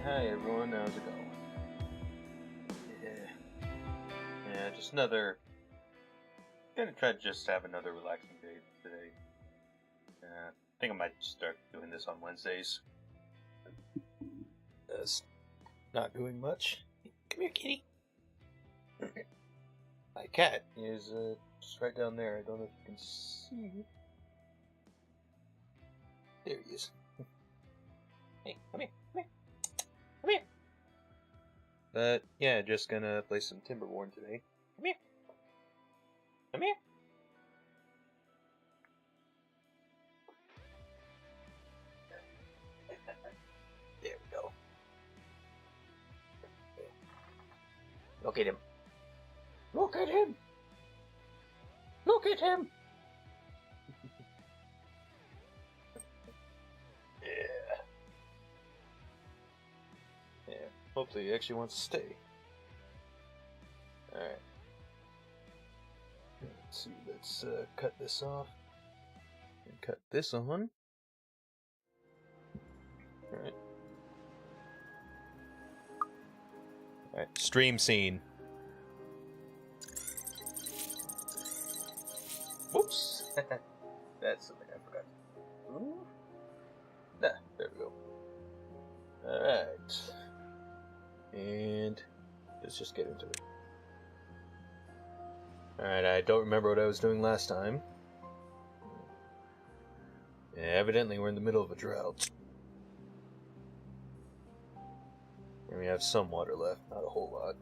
Hi everyone, how's it going? Yeah, just another. Gonna try to just have another relaxing day today. I think I might start doing this on Wednesdays. Not doing much. Come here, kitty. My cat is just right down there. I don't know if you can see. There he is. Hey, come here, come here, come here. But yeah, just gonna play some Timberborn today. Come here. Come here. There we go. Look at him. Look at him. Look at him. Yeah. Yeah. Hopefully he actually wants to stay. Alright. Let's see, let's cut this off. And cut this on. Alright. Alright, stream scene. Whoops! That's something I forgot. Ooh. Nah, there we go. Alright. And let's just get into it. Alright, I don't remember what I was doing last time. Yeah, evidently we're in the middle of a drought. And we have some water left, not a whole lot.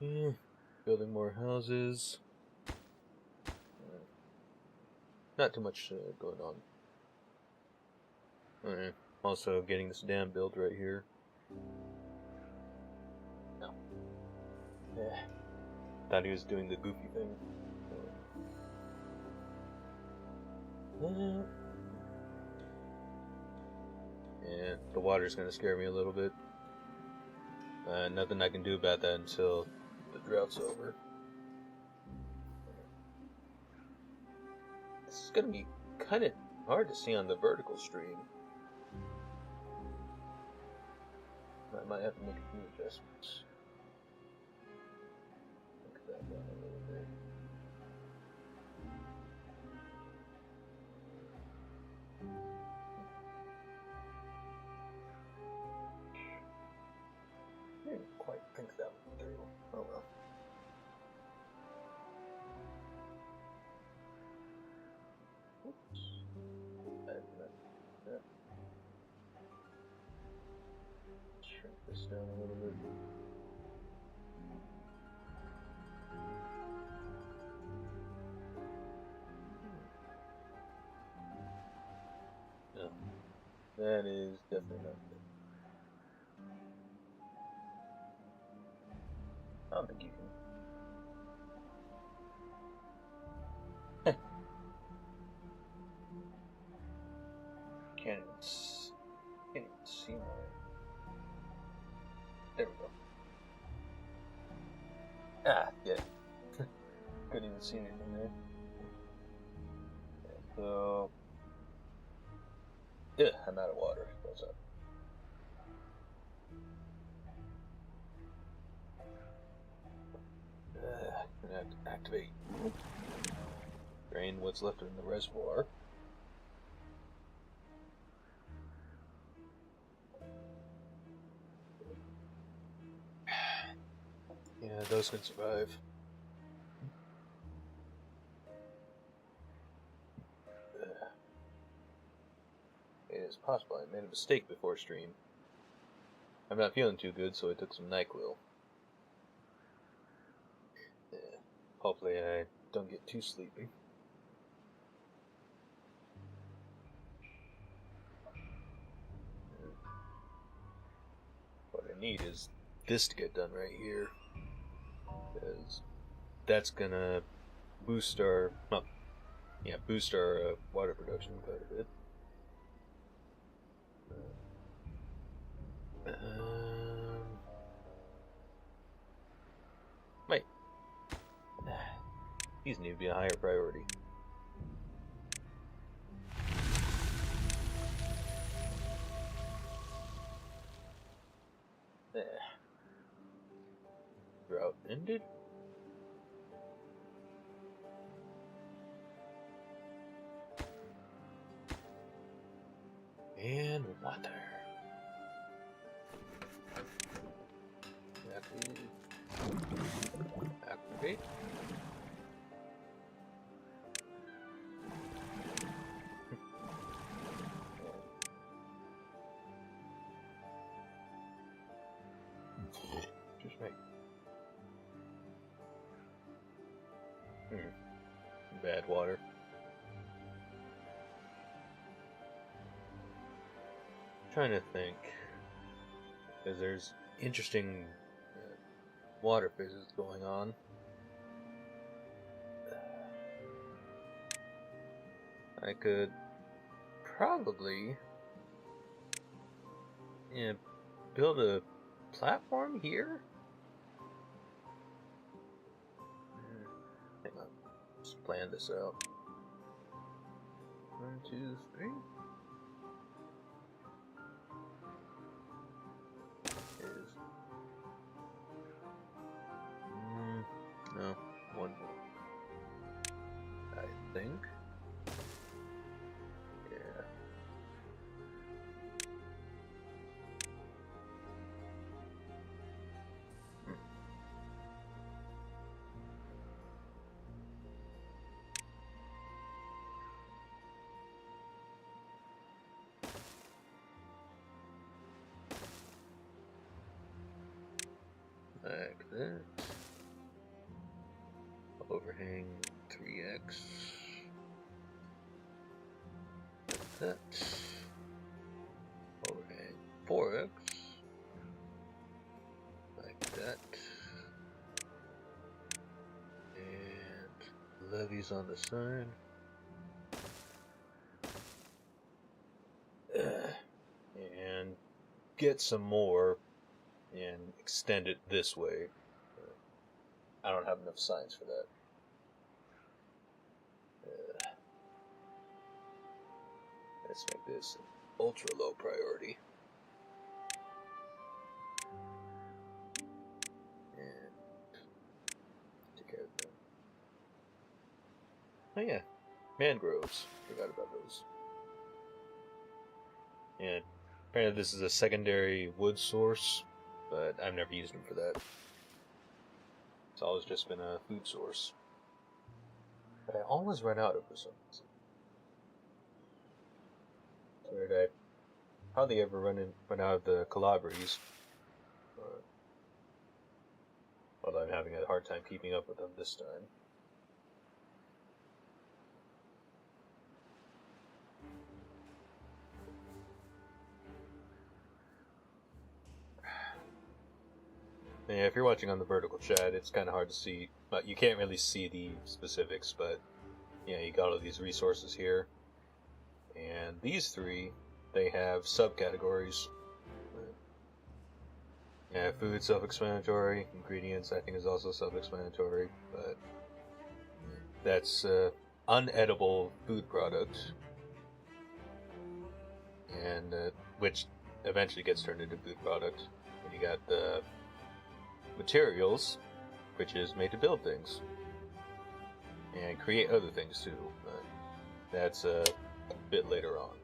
Yeah, building more houses. Not too much going on. Alright, also getting this dam built right here. No. Yeah. Thought he was doing the goofy thing. Yeah, the water's gonna scare me a little bit. Nothing I can do about that until the drought's over. This is gonna be kind of hard to see on the vertical stream. I might have to make a few adjustments. Look that down a little bit. I didn't quite think that one through. Oh well. Oops. Shrink this down a little bit. No. That is definitely not good. I don't think you can. Can't even see my. There we go. Ah, yeah. Couldn't even see anything there. Yeah, so. Yeah, I'm out of water. What's up? Gonna have to activate. Drain what's left in the reservoir. Yeah, those can survive. It is possible I made a mistake before stream. I'm not feeling too good, so I took some NyQuil. Yeah. Hopefully I don't get too sleepy. What I need is this to get done right here. Because that's gonna boost our, water production quite a bit. These need to be a higher priority. There. Drought ended. And water. Activate. Just right. Bad water. Trying to think, because there's interesting water physics going on. I could probably build a platform here. Hang on, just plan this out. 1, 2, 3. No, one more. I think. Yeah. Like that. Overhang 3x. Like that. Overhang 4x. Like that. And levees on the side. And get some more and extend it this way. I don't have enough signs for that. Let's make this an ultra low priority. And take care of them. Oh yeah, mangroves. Forgot about those. And apparently this is a secondary wood source, but I've never used them for that. It's always just been a food source. But I always run out of for some reason. I hardly ever run out of the calabres. Although I'm having a hard time keeping up with them this time. Yeah, if you're watching on the vertical chat, it's kind of hard to see. But you can't really see the specifics, but yeah, you got all these resources here. And these three, they have subcategories. Yeah, food, self-explanatory. Ingredients, I think, is also self-explanatory. But that's unedible food product, and which eventually gets turned into food product. And you got the materials, which is made to build things and create other things too. But that's a bit later on.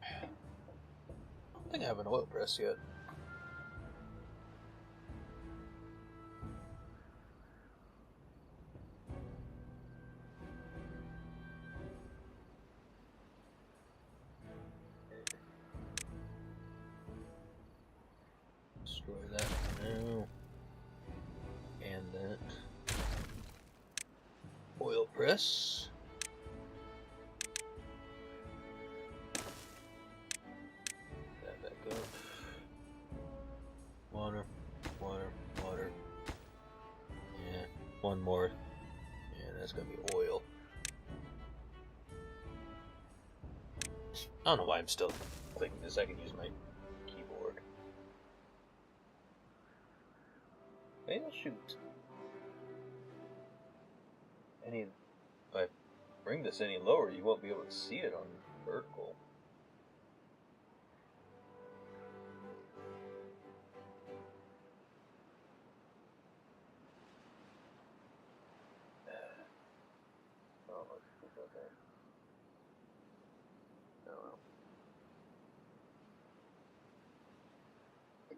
I don't think I have an oil press yet. Destroy that for now. And that oil press. That back up. Water, water, water. Yeah, one more. And that's gonna be oil. I don't know why I'm still clicking this. I can use my keyboard. Maybe I'll shoot. If I bring this any lower, you won't be able to see it on vertical.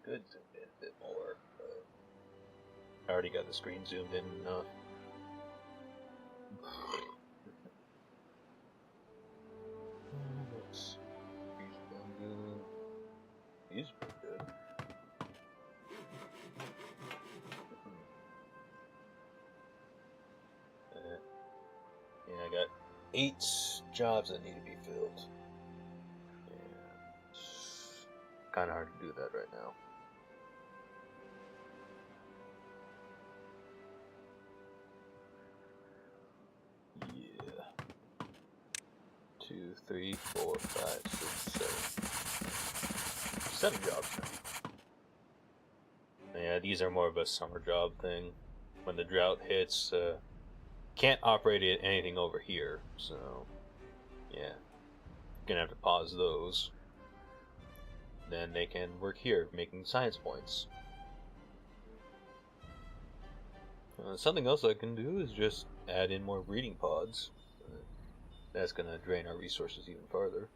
Could zoom in a bit more, but I already got the screen zoomed in enough. He's pretty good. Yeah, I got 8 jobs that need to be filled. It's kind of hard to do that right now. Yeah. 2, 3, 4, 5, 6, 7. 7 jobs now. Yeah, these are more of a summer job thing. When the drought hits, can't operate anything over here, so yeah, gonna have to pause those. Then they can work here, making science points. Something else I can do is just add in more breeding pods. That's gonna drain our resources even farther.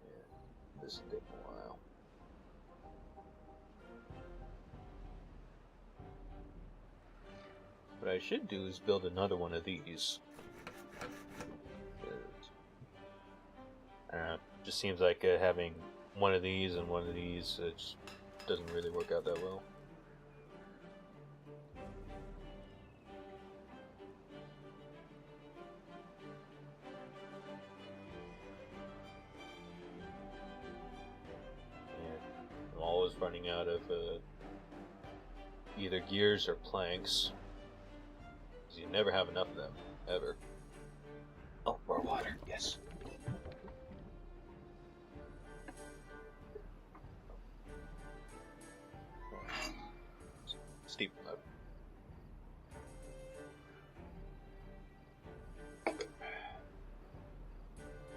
Yeah, this will take a while. What I should do is build another one of these. I don't know, it just seems like having one of these and one of these just doesn't really work out that well. I'm always running out of either gears or planks. Because you never have enough of them, ever. Oh, more water, yes. Steep enough.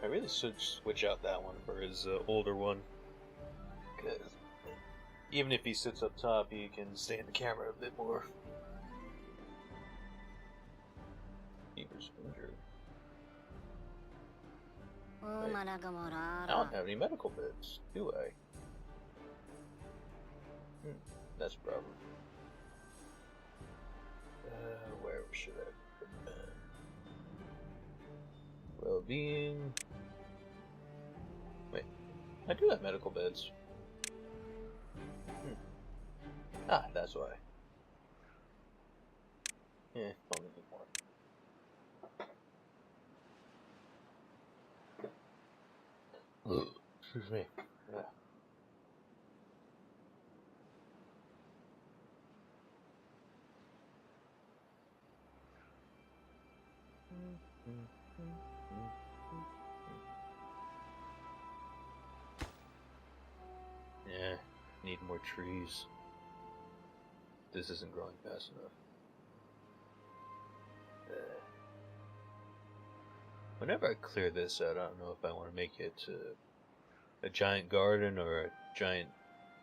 I really should switch out that one for his older one. Because even if he sits up top, he can stay in the camera a bit more. Beaver's injured. Wait, I don't have any medical beds, do I? That's a problem. Where should I put that? Well-being. Wait, I do have medical beds. Ah, that's why. Yeah, only need one. Excuse me. Yeah. Yeah, need more trees. This isn't growing fast enough. Whenever I clear this out, I don't know if I want to make it a giant garden or a giant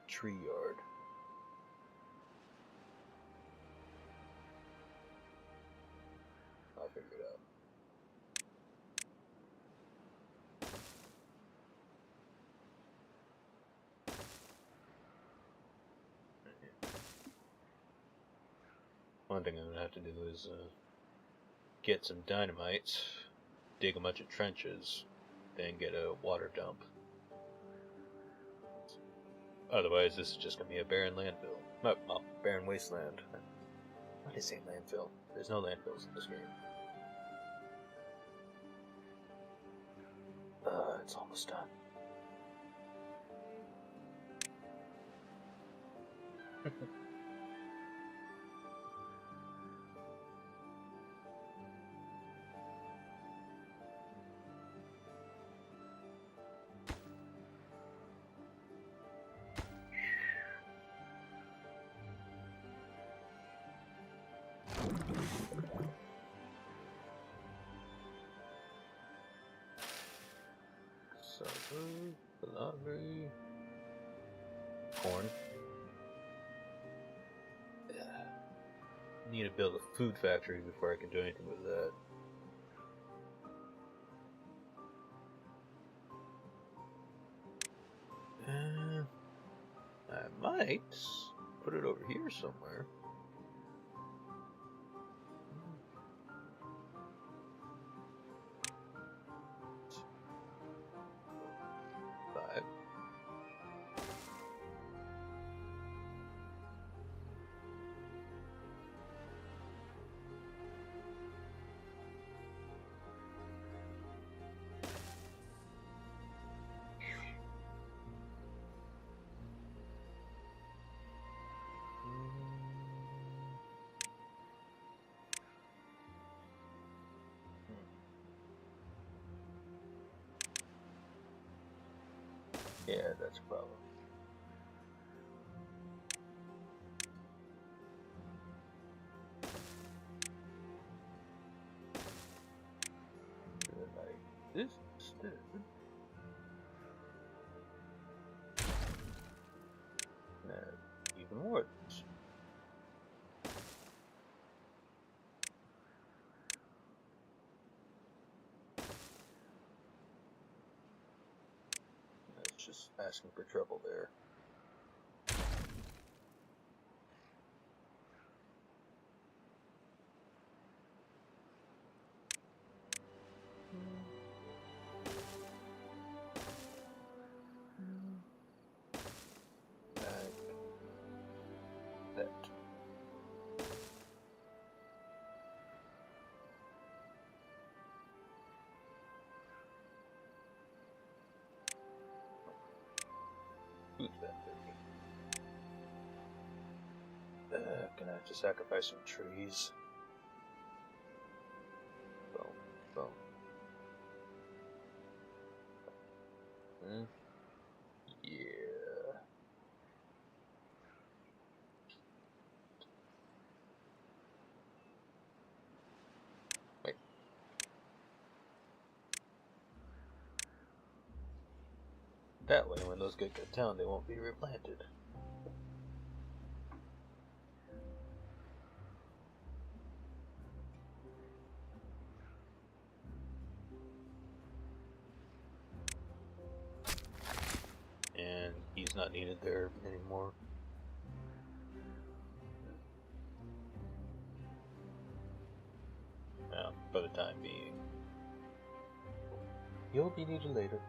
tree yard. I'll figure it out. One thing I'm going to have to do is get some dynamite, dig a bunch of trenches, then get a water dump. Otherwise, this is just going to be a barren landfill. Well, barren wasteland. Why did I say landfill? There's no landfills in this game. It's almost done. Cassava, palagri, corn. Need to build a food factory before I can do anything with that. I might put it over here somewhere. Five. Yeah, that's a problem. Like this instead. Even more. That's just asking for trouble there. That. Food factory. Gonna have to sacrifice some trees. Boom, boom. Yeah. Wait. That way, when those get cut down, they won't be replanted. And he's not needed there anymore. Well, for the time being. You'll be needed later.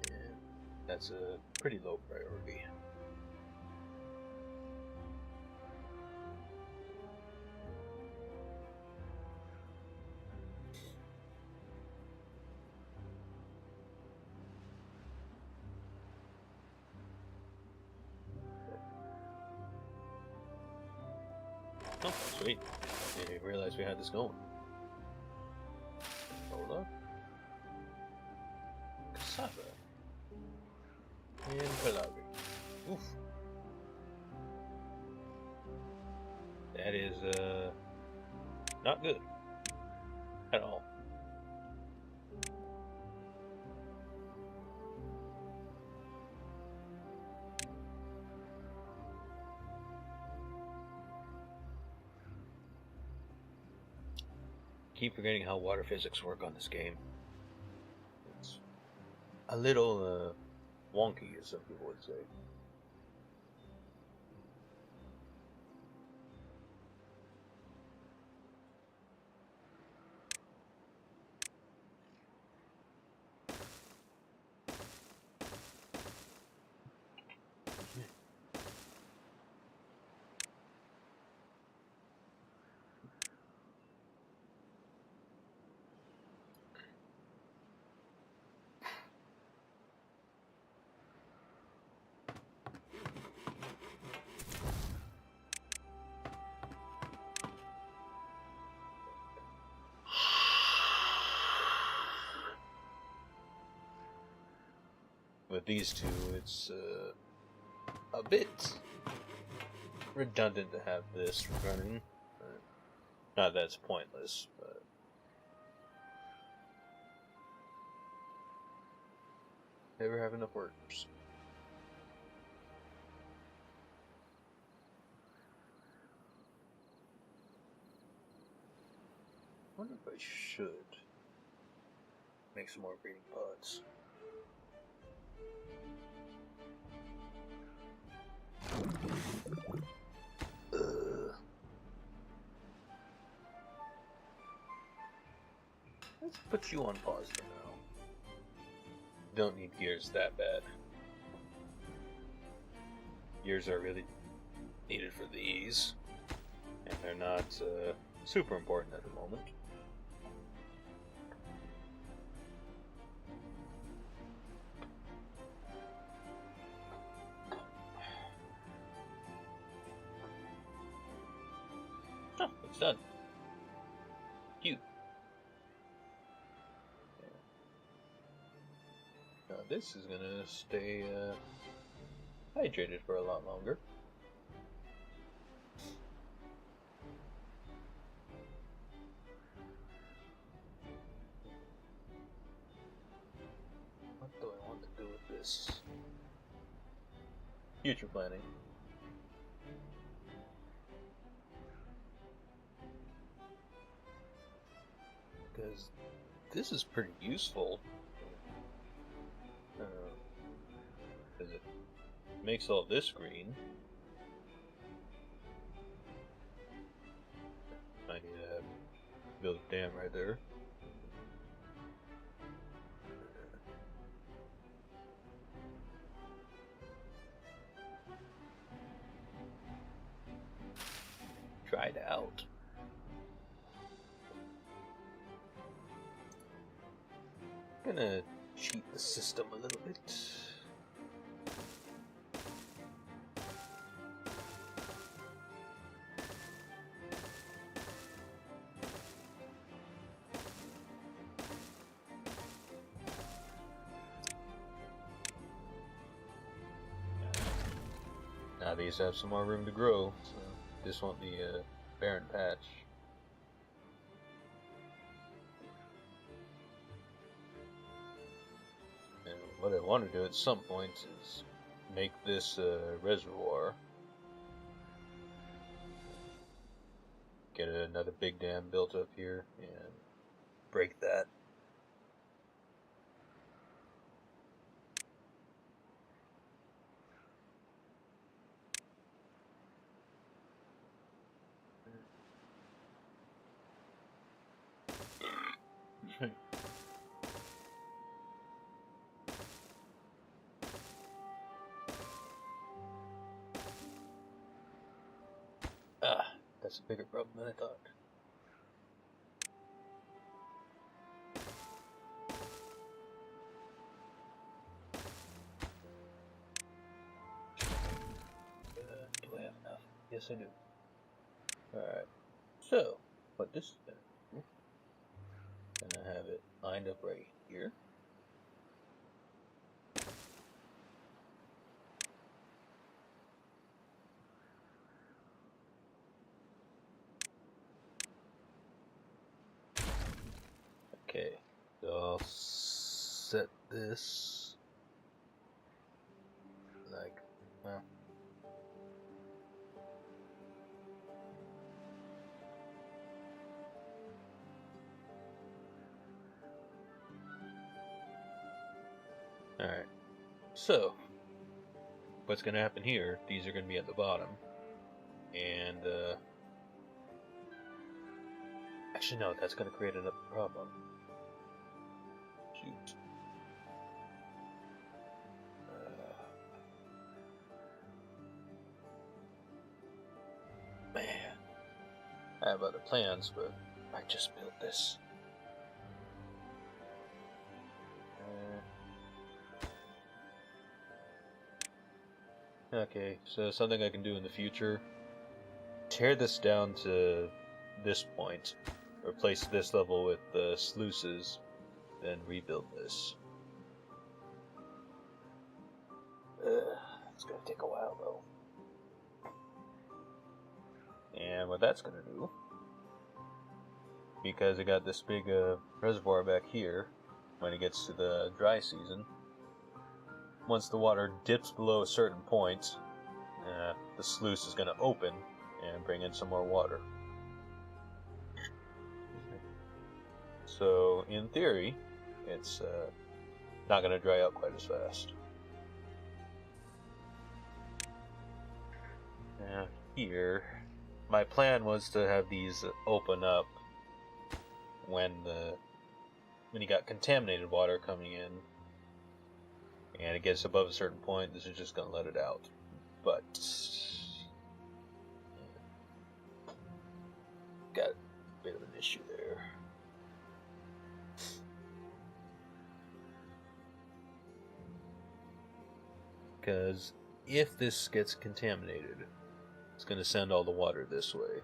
And that's a pretty low priority. Oh, sweet. Didn't realize we had this going. Hold up. Cassava. And palagri. Oof. That is, not good. At all. Keep forgetting how water physics work on this game. It's a little wonky, as some people would say. with these two, it's a bit redundant to have this running. Not that it's pointless, but never have enough workers. I wonder if I should make some more breeding pods. Let's put you on pause for now. Don't need gears that bad. Gears are really needed for these, and they're not super important at the moment. Oh, it's done. Cute. Now this is gonna stay hydrated for a lot longer. What do I want to do with this? Future planning. Because this is pretty useful. Because it makes all this green. I need to build a dam right there. Dried out. Gonna cheat the system a little bit. Now these have some more room to grow, so this won't be a barren patch. And what I want to do at some point is make this a reservoir. Get another big dam built up here and break that. That's a bigger problem than I thought. Do I have enough? Yes, I do. Alright. So, what this is gonna do, gonna have it lined up right here. Okay, so I'll set this like, well, alright, so what's going to happen here, these are going to be at the bottom, and actually no, that's going to create another problem. Shoot. Man, I have other plans, but I just built this. Okay, so something I can do in the future, tear this down to this point, replace this level with the sluices, then rebuild this. gonna take a while though. And what that's gonna do, because it got this big reservoir back here, when it gets to the dry season, once the water dips below a certain point, the sluice is gonna open and bring in some more water. So, in theory, it's not going to dry out quite as fast. Now, here, my plan was to have these open up when you got contaminated water coming in, and it gets above a certain point. This is just going to let it out. But got a bit of an issue there. Because if this gets contaminated, it's going to send all the water this way.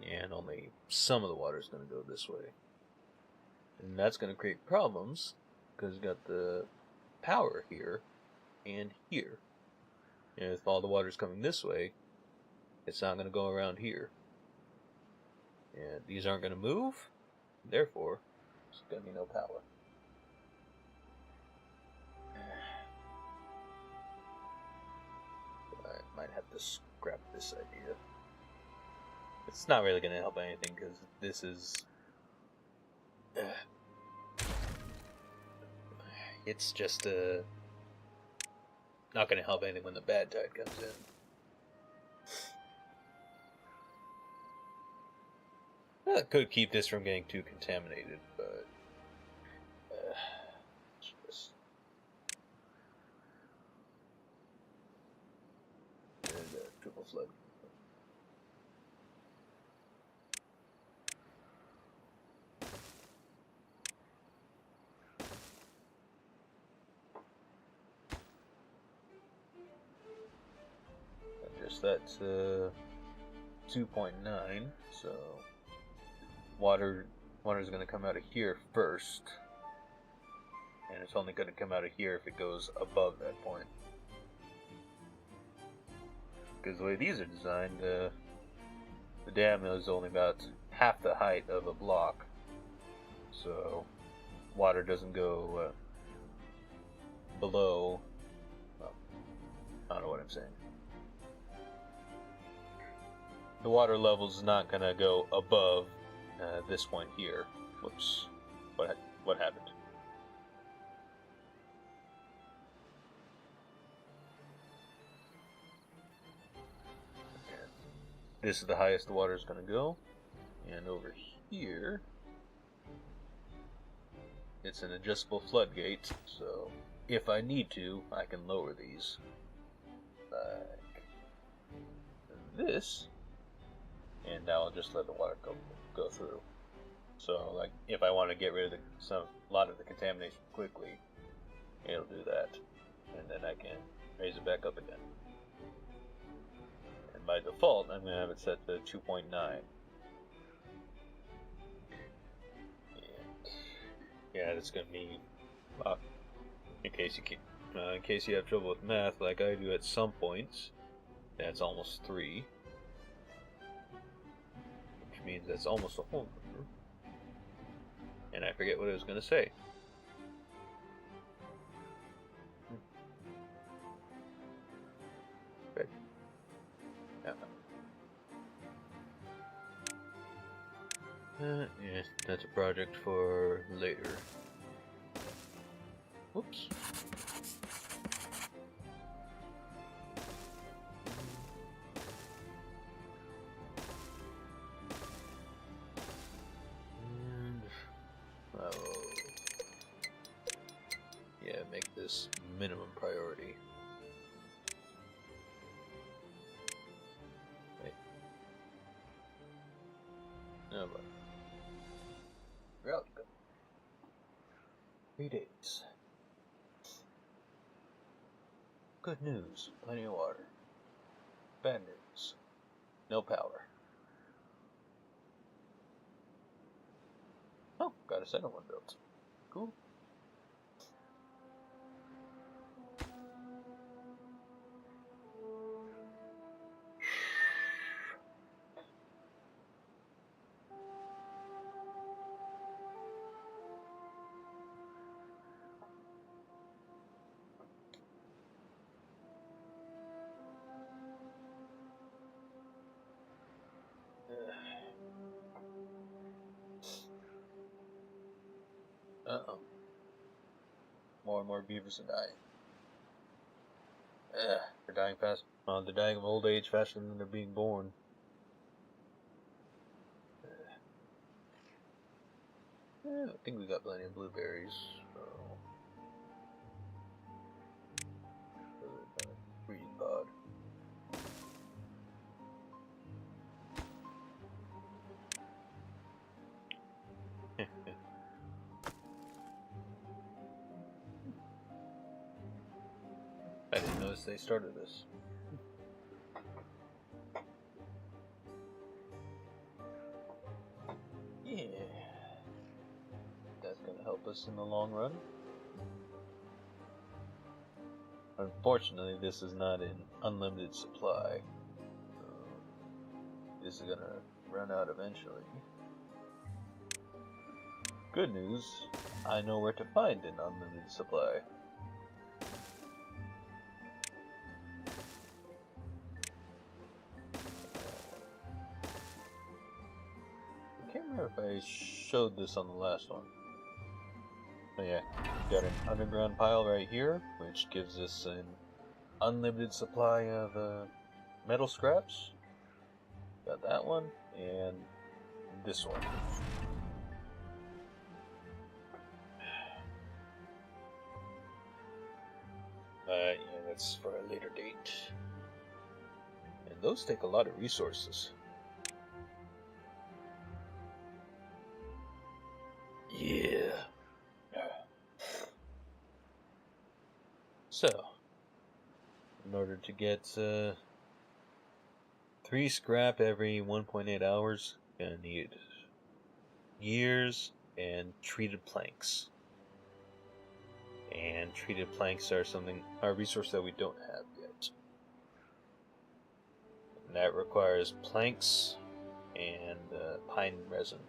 And only some of the water is going to go this way. And that's going to create problems, because you've got the power here and here. And if all the water is coming this way, it's not going to go around here. And these aren't going to move, therefore, there's going to be no power. I might have to scrap this idea. It's not really going to help anything, because this is... it's just not going to help anything when the bad tide comes in. Well, it could keep this from getting too contaminated, but... just... There's a triple flood. Adjust that to 2.9, so water is going to come out of here first, and it's only going to come out of here if it goes above that point. Because the way these are designed, the dam is only about half the height of a block, so water doesn't go below, well, I don't know what I'm saying. The water level is not going to go above this point here. Whoops, what happened? This is the highest the water is going to go, and over here it's an adjustable floodgate, so if I need to, I can lower these like this, and now I'll just let the water go through. So, like, if I want to get rid of a lot of the contamination quickly, it'll do that, and then I can raise it back up again. By default, I'm going to have it set to 2.9. Yeah, that's going to be, in case you have trouble with math, like I do at some points, that's almost 3, which means that's almost a whole number. And I forget what I was going to say. Okay. Yeah, that's a project for later. Whoops. And I will, make this minimum priority. Wait. No, but. Well, 3 days. Good news, plenty of water. Bad news, no power. Oh, got a second one built. Cool. Uh-oh. More and more beavers are dying. They're dying fast. They're dying of old age faster than they're being born. I think we got plenty of blueberries. So. Breeding pod. I didn't notice they started this. Yeah. That's gonna help us in the long run. Unfortunately, this is not in unlimited supply. This is gonna run out eventually. Good news, I know where to find an unlimited supply. I can't remember if I showed this on the last one. But yeah, we got an underground pile right here, which gives us an unlimited supply of metal scraps. Got that one, and this one. Yeah, that's for a later date. And those take a lot of resources. Yeah. So, in order to get 3 scrap every 1.8 hours, gonna need gears and treated planks. And treated planks are a resource that we don't have yet. And that requires planks and pine resin.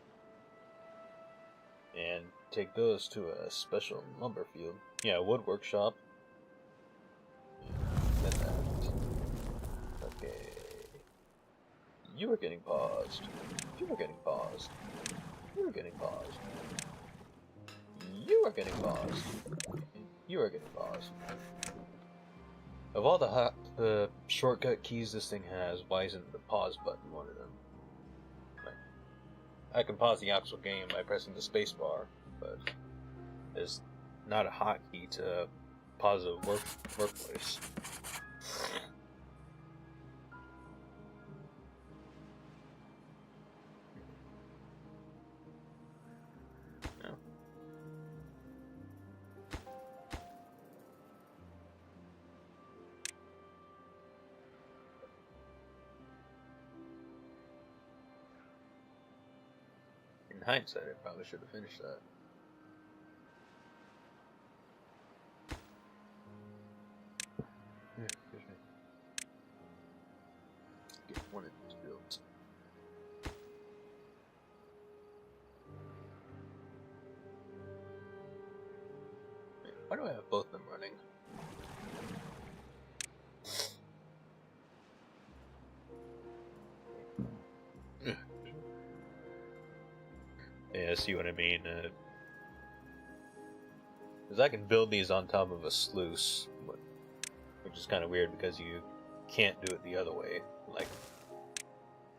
And take those to a special lumber field. Yeah, wood workshop. And that. Okay. You are getting paused. You are getting paused. You are getting paused. You are getting paused. You are getting paused. Of all the shortcut keys this thing has, why isn't the pause button one of them? I can pause the actual game by pressing the space bar, but there's not a hotkey to pause a workplace. No. In hindsight, I probably should have finished that. Get one of these built. Why do I have both of them running? Yeah, see what I mean? Because I can build these on top of a sluice, which is kind of weird because you can't do it the other way. Like,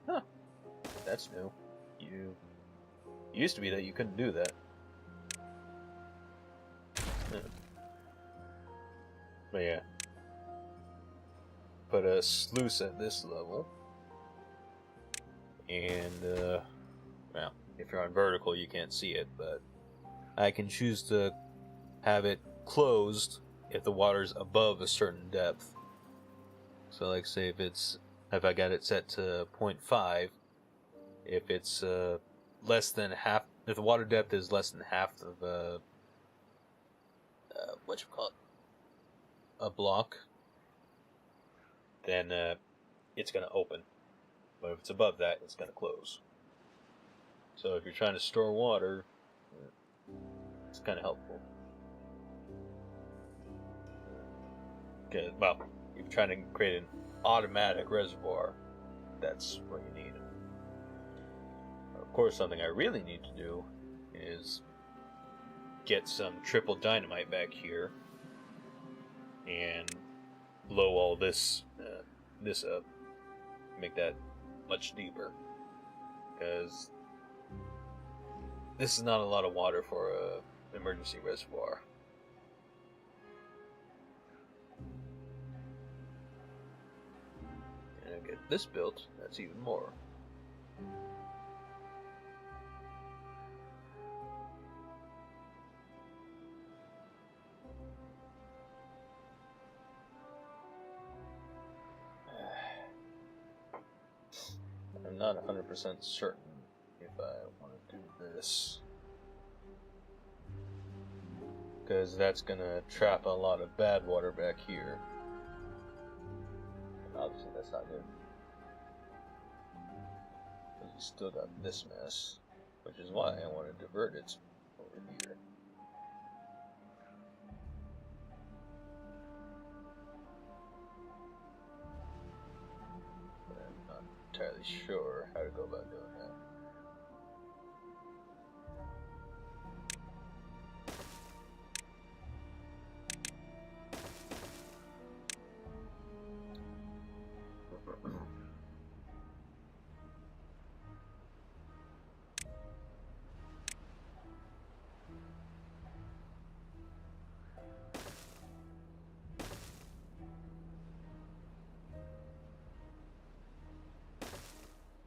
huh, that's new. It used to be that you couldn't do that. But yeah. Put a sluice at this level. And, well, if you're on vertical you can't see it, but I can choose to have it closed if the water's above a certain depth. So like say if I got it set to 0.5, if it's less than half, if the water depth is less than half of a block, then it's going to open. But if it's above that, it's going to close. So if you're trying to store water, it's kind of helpful. Okay, well, if you're trying to create an automatic reservoir, that's what you need. Of course, something I really need to do is get some triple dynamite back here and blow all this up, make that much deeper, because this is not a lot of water for a emergency reservoir. And I get this built, that's even more. I'm not 100% certain if I want to do this, because that's going to trap a lot of bad water back here. And obviously that's not good, because you still got this mess, which is why I want to divert it over here. But I'm not entirely sure how to go about doing that.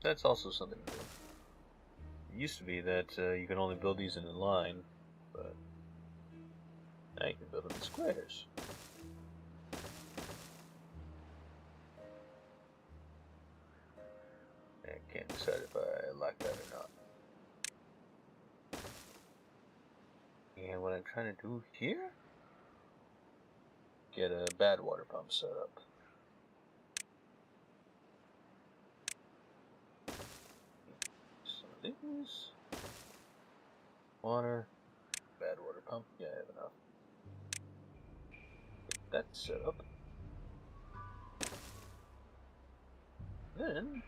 That's also something new. It used to be that you can only build these in a line, but now you can build them in squares. I can't decide if I like that or not. And what I'm trying to do here, get a bad water pump set up. Some of these. Water. Bad water pump. Yeah, I have enough. Get that set up. Then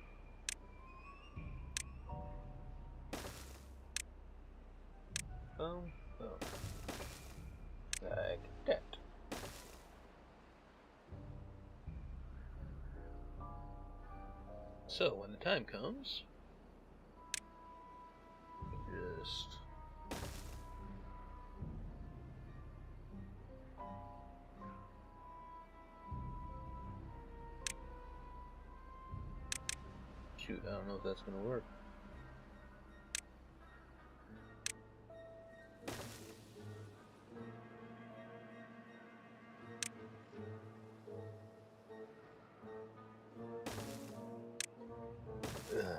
boom. Like that. So when the time comes, just shoot, I don't know if that's gonna work.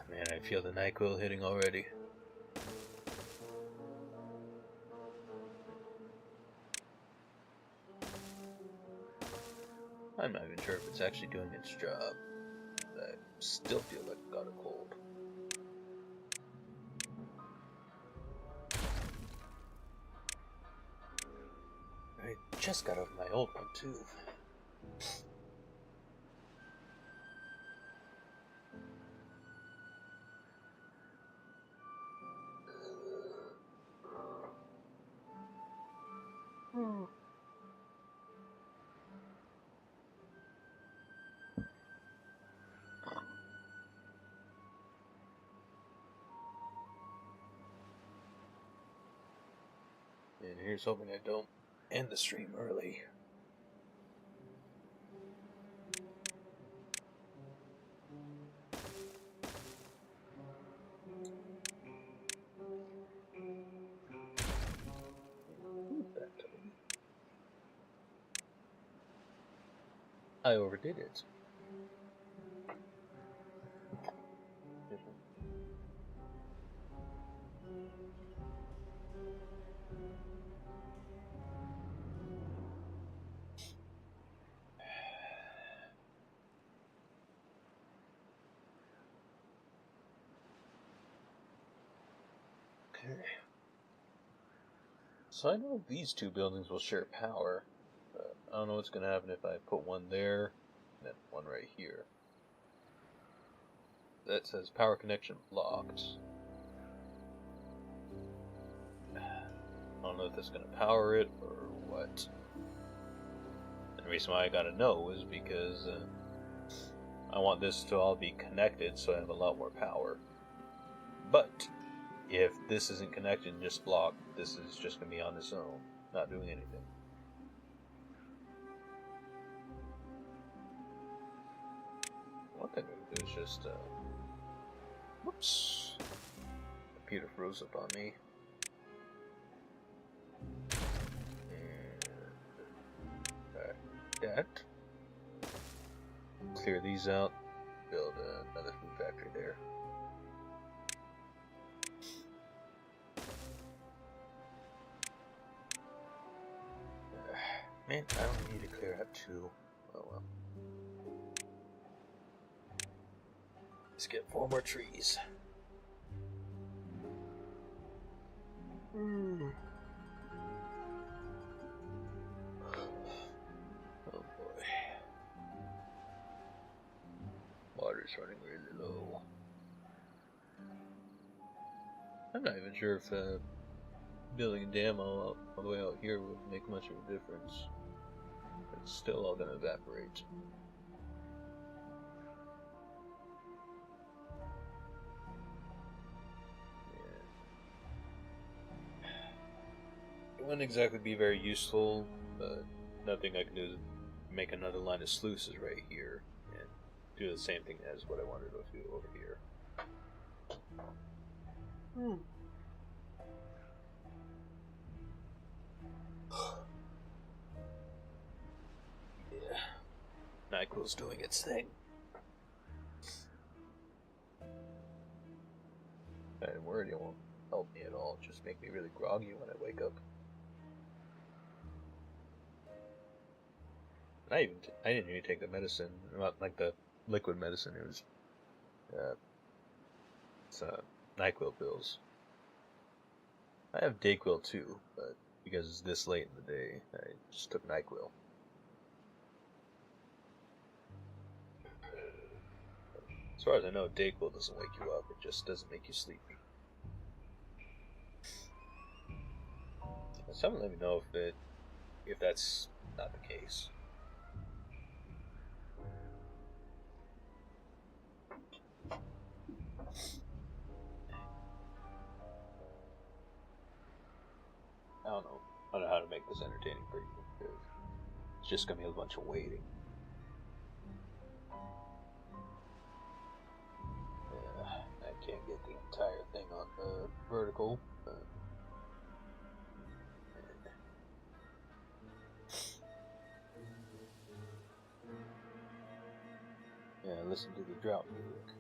Man, I feel the NyQuil hitting already. I'm not even sure if it's actually doing its job. I still feel like I got a cold. I just got over my old one too. And here's hoping I don't end the stream early. I overdid it. Okay. So I know these two buildings will share power, but I don't know what's going to happen if I put one there and then one right here. That says power connection blocked. I don't know if that's going to power it or what. And the reason why I gotta know is because I want this to all be connected so I have a lot more power. But if this isn't connected and just blocked, this is just going to be on its own, not doing anything. One thing we can do is just, whoops, computer froze up on me. And that. Clear these out, build another food factory there. Man, I don't need to clear out 2. Oh well. Let's get 4 more trees. Oh boy. Water's running really low. I'm not even sure if building a dam all the way out here would make much of a difference. It's still all gonna evaporate. Yeah. It wouldn't exactly be very useful, but nothing I can do is make another line of sluices right here and do the same thing as what I wanted to do over here. Yeah, NyQuil's doing its thing. I'm worried it won't help me at all, just make me really groggy when I wake up. I didn't even take the medicine, not like the liquid medicine. It was it's NyQuil pills. I have Dayquil too, but because it's this late in the day, I just took NyQuil. As far as I know, Dayquil doesn't wake you up; it just doesn't make you sleepy. Someone let me know if that's not the case. I don't know how to make this entertaining for you. It's just gonna be a bunch of waiting. I can't get the entire thing on the vertical. Yeah, listen to the drought music.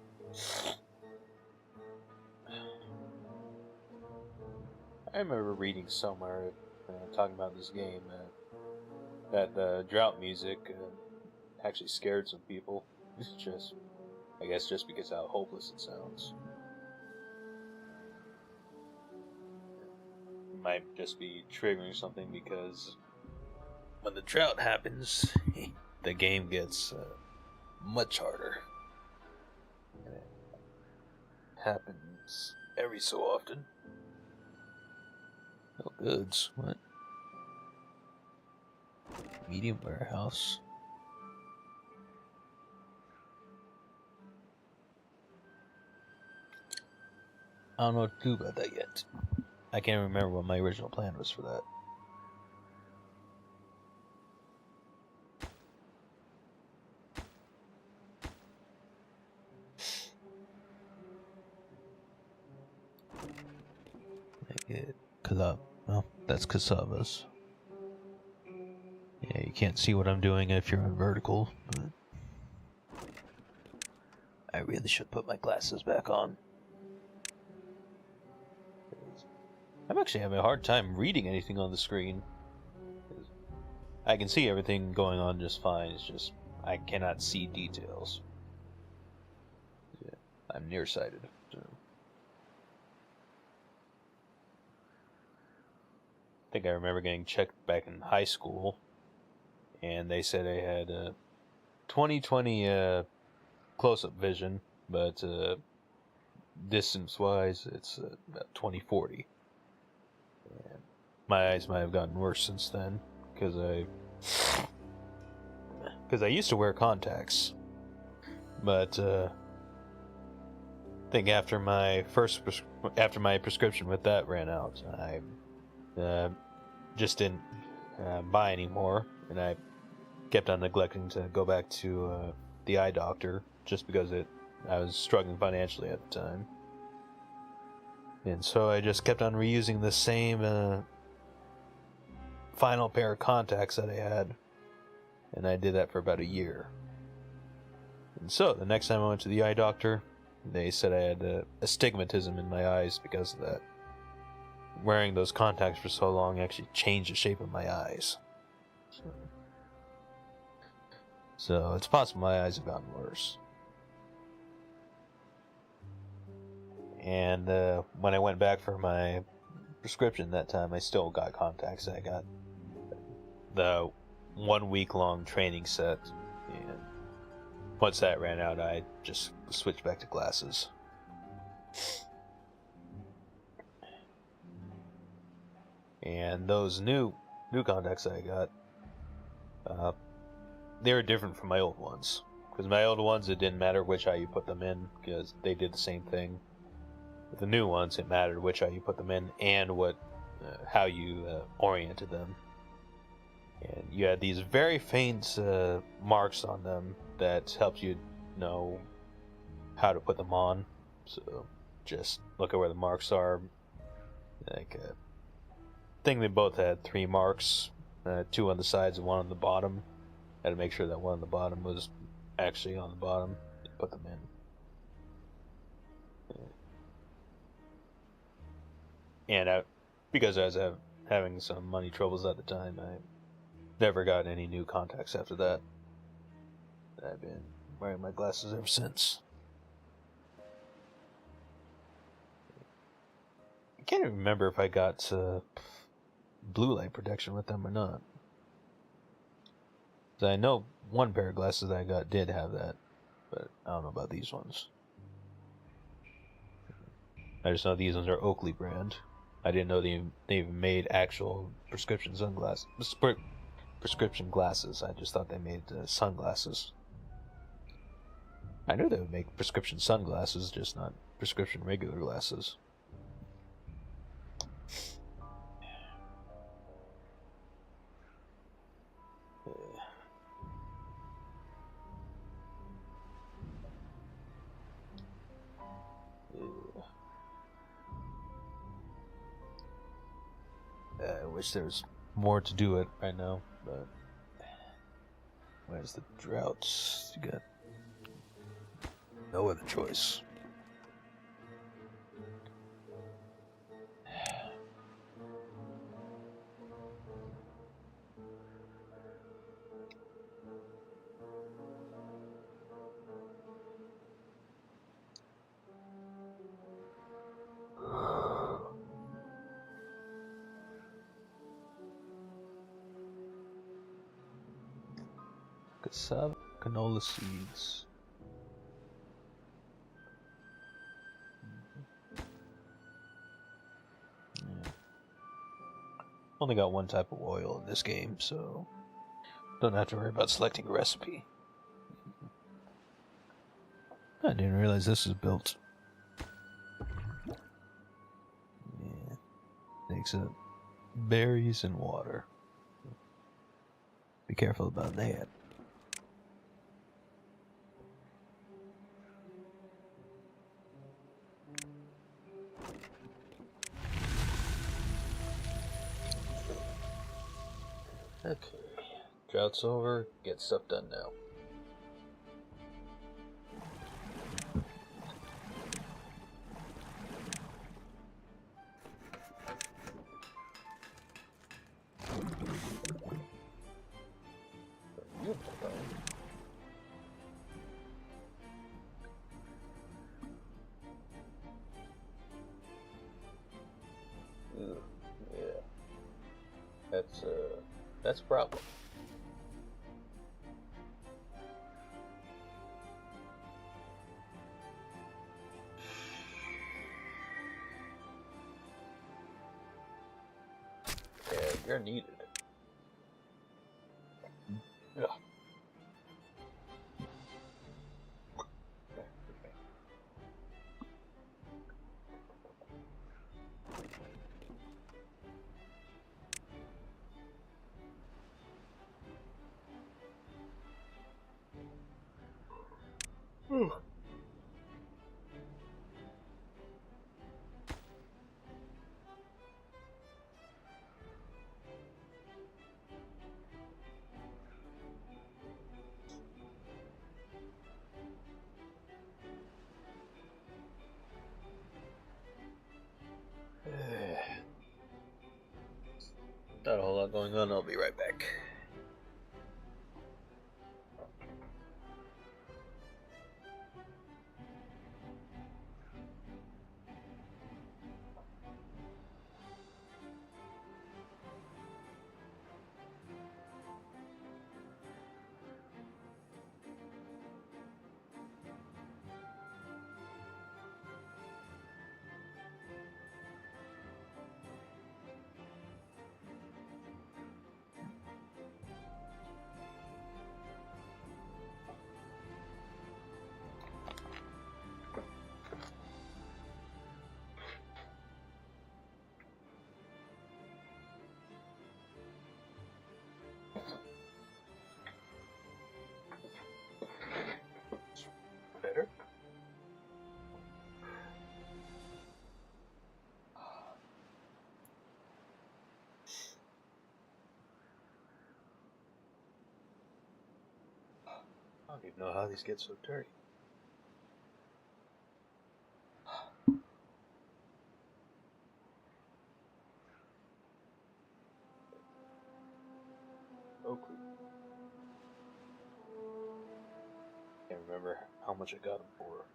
I remember reading somewhere talking about this game that the drought music actually scared some people. It's just, I guess, just because how hopeless it sounds. It might just be triggering something because when the drought happens, the game gets much harder. And it happens every so often. No goods. What? Medium warehouse. I don't know what to do about that yet. I can't remember what my original plan was for that. Make it well, that's cassavas. Yeah, you can't see what I'm doing if you're on vertical, but I really should put my glasses back on. I'm actually having a hard time reading anything on the screen. I can see everything going on just fine, it's just I cannot see details. Yeah, I'm nearsighted. So. I think I remember getting checked back in high school, and they said I had 20/20 close-up vision, but distance-wise, it's about 20/40. And my eyes might have gotten worse since then, because I used to wear contacts, but I think after my prescription with that ran out, I just didn't buy anymore, and I kept on neglecting to go back to the eye doctor just because I was struggling financially at the time. And so I just kept on reusing the same final pair of contacts that I had, and I did that for about a year. And so the next time I went to the eye doctor, they said I had astigmatism in my eyes because of that. Wearing those contacts for so long actually changed the shape of my eyes. So it's possible my eyes have gotten worse. And when I went back for my prescription that time, I still got contacts. I got the 1 week long training set, and once that ran out, I just switched back to glasses. And those new contacts that I got, they were different from my old ones. Because my old ones, it didn't matter which eye you put them in, because they did the same thing. With the new ones, it mattered which eye you put them in and how you oriented them. And you had these very faint marks on them that helped you know how to put them on. So just look at where the marks are. Like, I think they both had 3 marks, 2 on the sides and 1 on the bottom. I had to make sure that 1 on the bottom was actually on the bottom. Put them in. And because I was having some money troubles at the time, I never got any new contacts after that. I've been wearing my glasses ever since. I can't even remember if I got blue light protection with them or not. So I know one pair of glasses that I got did have that, but I don't know about these ones. I just know these ones are Oakley brand. I didn't know they even made actual prescription sunglasses. Prescription glasses. I just thought they made sunglasses. I knew they would make prescription sunglasses, just not prescription regular glasses. I wish there was more to do it right now, but where's the droughts? You got no other choice. Cassava canola seeds. Yeah. Only got one type of oil in this game, so don't have to worry about selecting a recipe. I didn't realize this was built. Yeah. Takes up berries and water. Be careful about that. Okay, drought's over, get stuff done now. Yeah, that's a problem. Repair needed. Yeah. Not a whole lot going on, I'll be right back. Better? I don't even know how these get so dirty. No clue. Can't remember how much I got them for.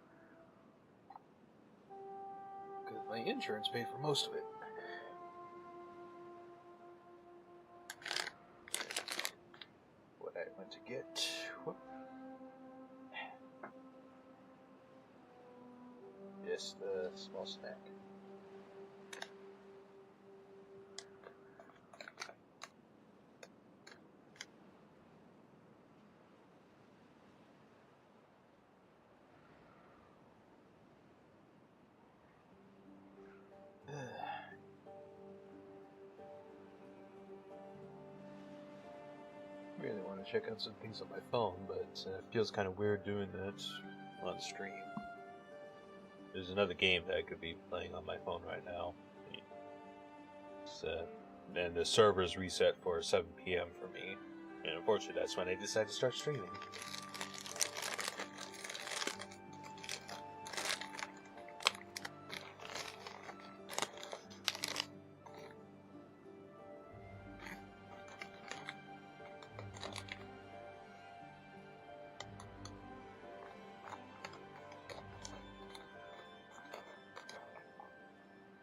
Because my insurance paid for most of it. What I went to get. Whoop. Just a small snack. Really want to check out some things on my phone, but it feels kind of weird doing that on stream. There's another game that I could be playing on my phone right now. And the servers reset for 7 p.m. for me. And unfortunately, that's when I decided to start streaming.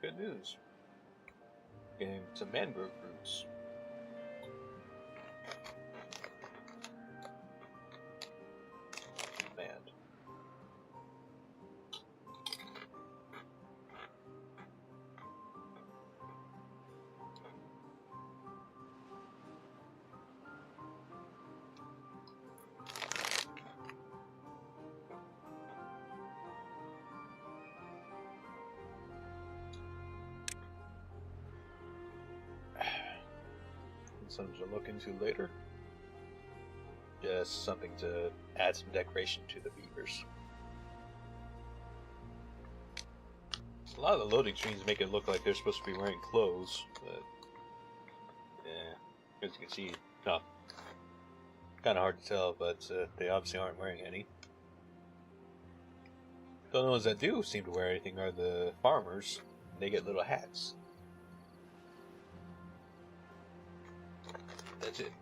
Good news. Getting some mangrove roots. Man. Something to look into later. Just something to add some decoration to the beavers. A lot of the loading screens make it look like they're supposed to be wearing clothes, but yeah, as you can see, no, kind of hard to tell, but they obviously aren't wearing any. The only ones that do seem to wear anything are the farmers. They get little hats. That's it.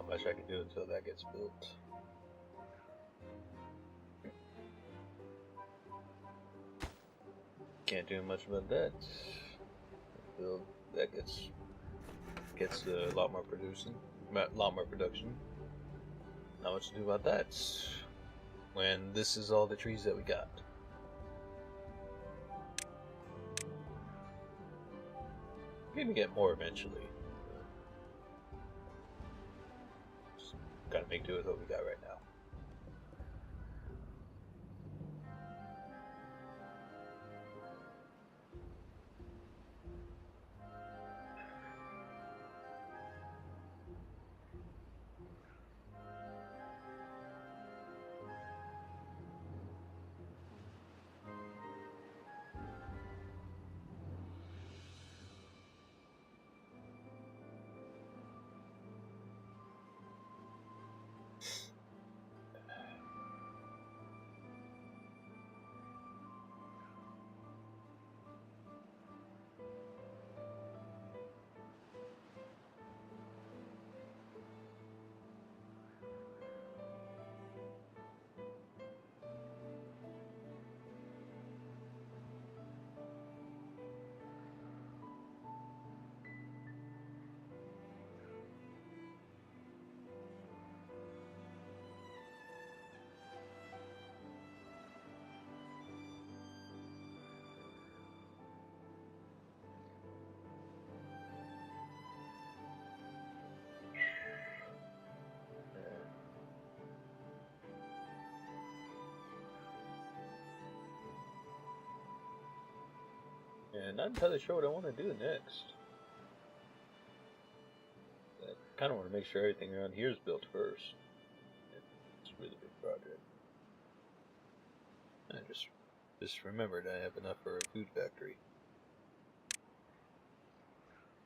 not much I can do until that gets built. Can't do much about that. Until that gets a lot more production. Not much to do about that. When this is all the trees that we got. We're gonna get more eventually. Just gotta make do with what we got right now. And not entirely sure what I want to do next. I kind of want to make sure everything around here is built first. It's a really big project. I just remembered I have enough for a food factory.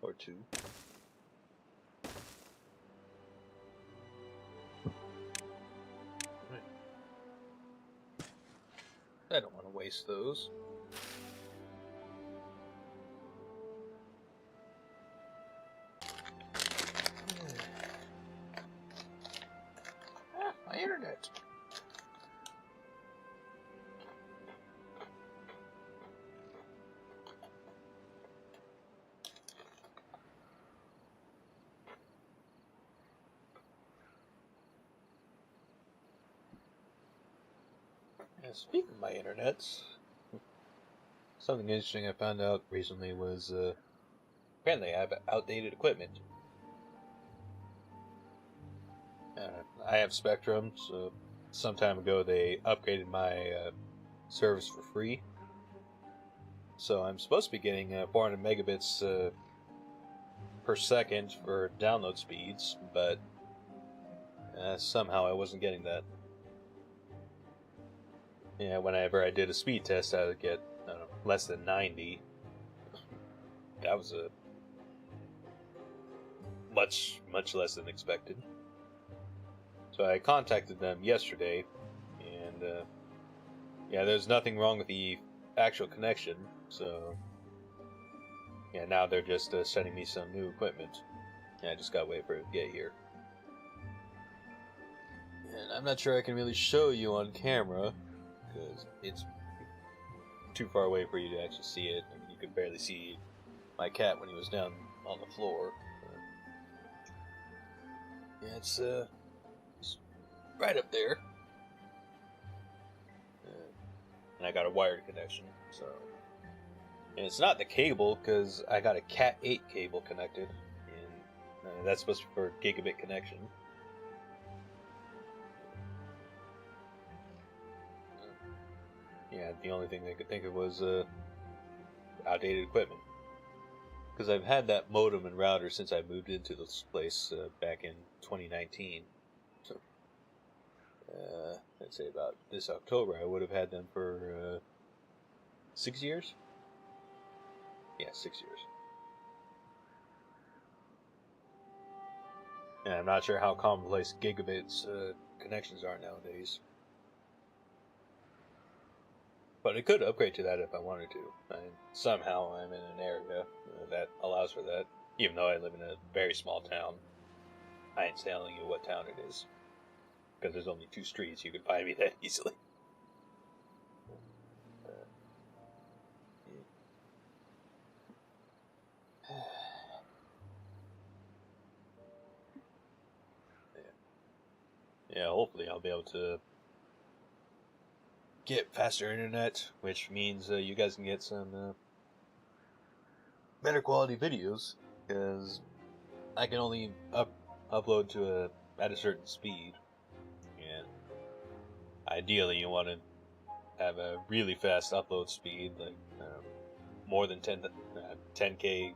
Or two. Right. I don't want to waste those. My internet. And speaking of my internets, something interesting I found out recently was apparently I have outdated equipment. I have Spectrum, so some time ago they upgraded my service for free. So I'm supposed to be getting 400 megabits per second for download speeds, but somehow I wasn't getting that. Yeah, whenever I did a speed test, I would get, I don't know, less than 90. That was a much less than expected. So I contacted them yesterday, and yeah, there's nothing wrong with the actual connection. So yeah, now they're just sending me some new equipment. Yeah, I just gotta wait for it to get here. And I'm not sure I can really show you on camera, because it's too far away for you to actually see it. I mean, you could barely see my cat when he was down on the floor. Yeah, it's right up there. And I got a wired connection, so. And it's not the cable, because I got a Cat 8 cable connected, and that's supposed to be for gigabit connection. Yeah, the only thing they could think of was outdated equipment. Because I've had that modem and router since I moved into this place back in 2019. So, I'd say about this October I would have had them for 6 years? Yeah, 6 years. And I'm not sure how commonplace gigabits connections are nowadays. But I could upgrade to that if I wanted to. Somehow I'm in an area that allows for that. Even though I live in a very small town, I ain't telling you what town it is, because there's only 2 streets. You could find me that easily. Yeah, hopefully I'll be able to get faster internet, which means you guys can get some better quality videos, because I can only upload to at a certain speed, and ideally you want to have a really fast upload speed, like more than 10k,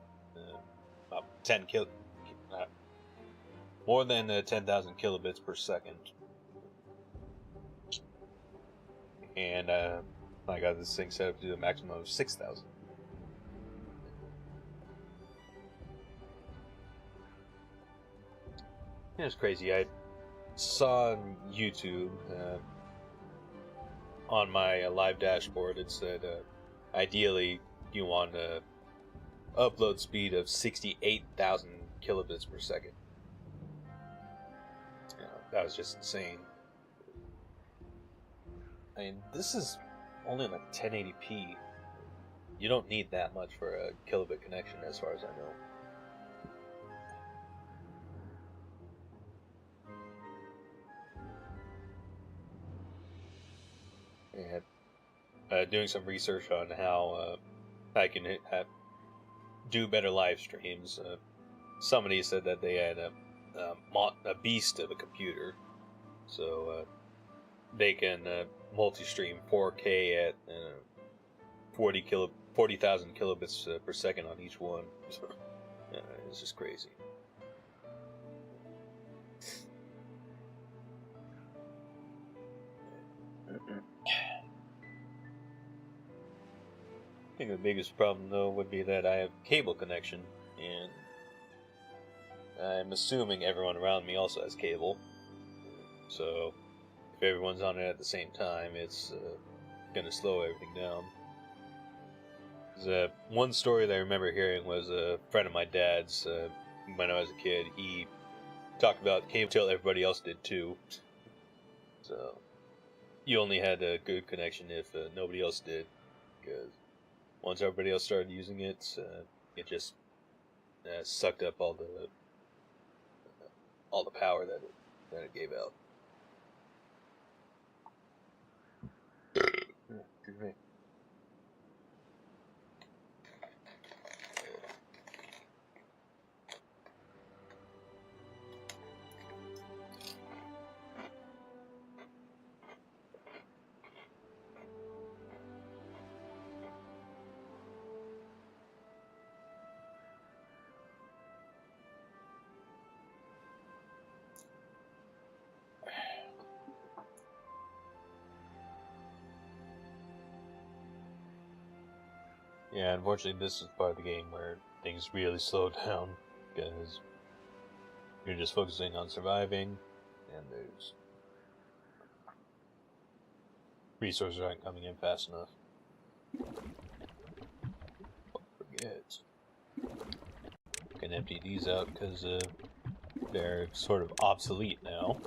about 10 kil, more than 10,000 kilobits per second. And I got this thing set up to do a maximum of 6,000. It's crazy. I saw on YouTube on my live dashboard, it said ideally you want a upload speed of 68,000 kilobits per second. That was just insane. I mean, this is only like 1080p. You don't need that much for a kilobit connection, as far as I know. And doing some research on how I can do better live streams. Somebody said that they had a beast of a computer, so they can multi-stream 4K at 40,000 kilobits per second on each one. So, it's just crazy. I think the biggest problem, though, would be that I have cable connection, and I'm assuming everyone around me also has cable. So if everyone's on it at the same time, it's going to slow everything down. One story that I remember hearing was a friend of my dad's, when I was a kid. He talked about cable till everybody else did too. So you only had a good connection if nobody else did, because once everybody else started using it, it just sucked up all the power that it gave out. Excuse me. Yeah, unfortunately this is part of the game where things really slow down, because you're just focusing on surviving, and there's resources aren't coming in fast enough. Forget. Can empty these out because they're sort of obsolete now.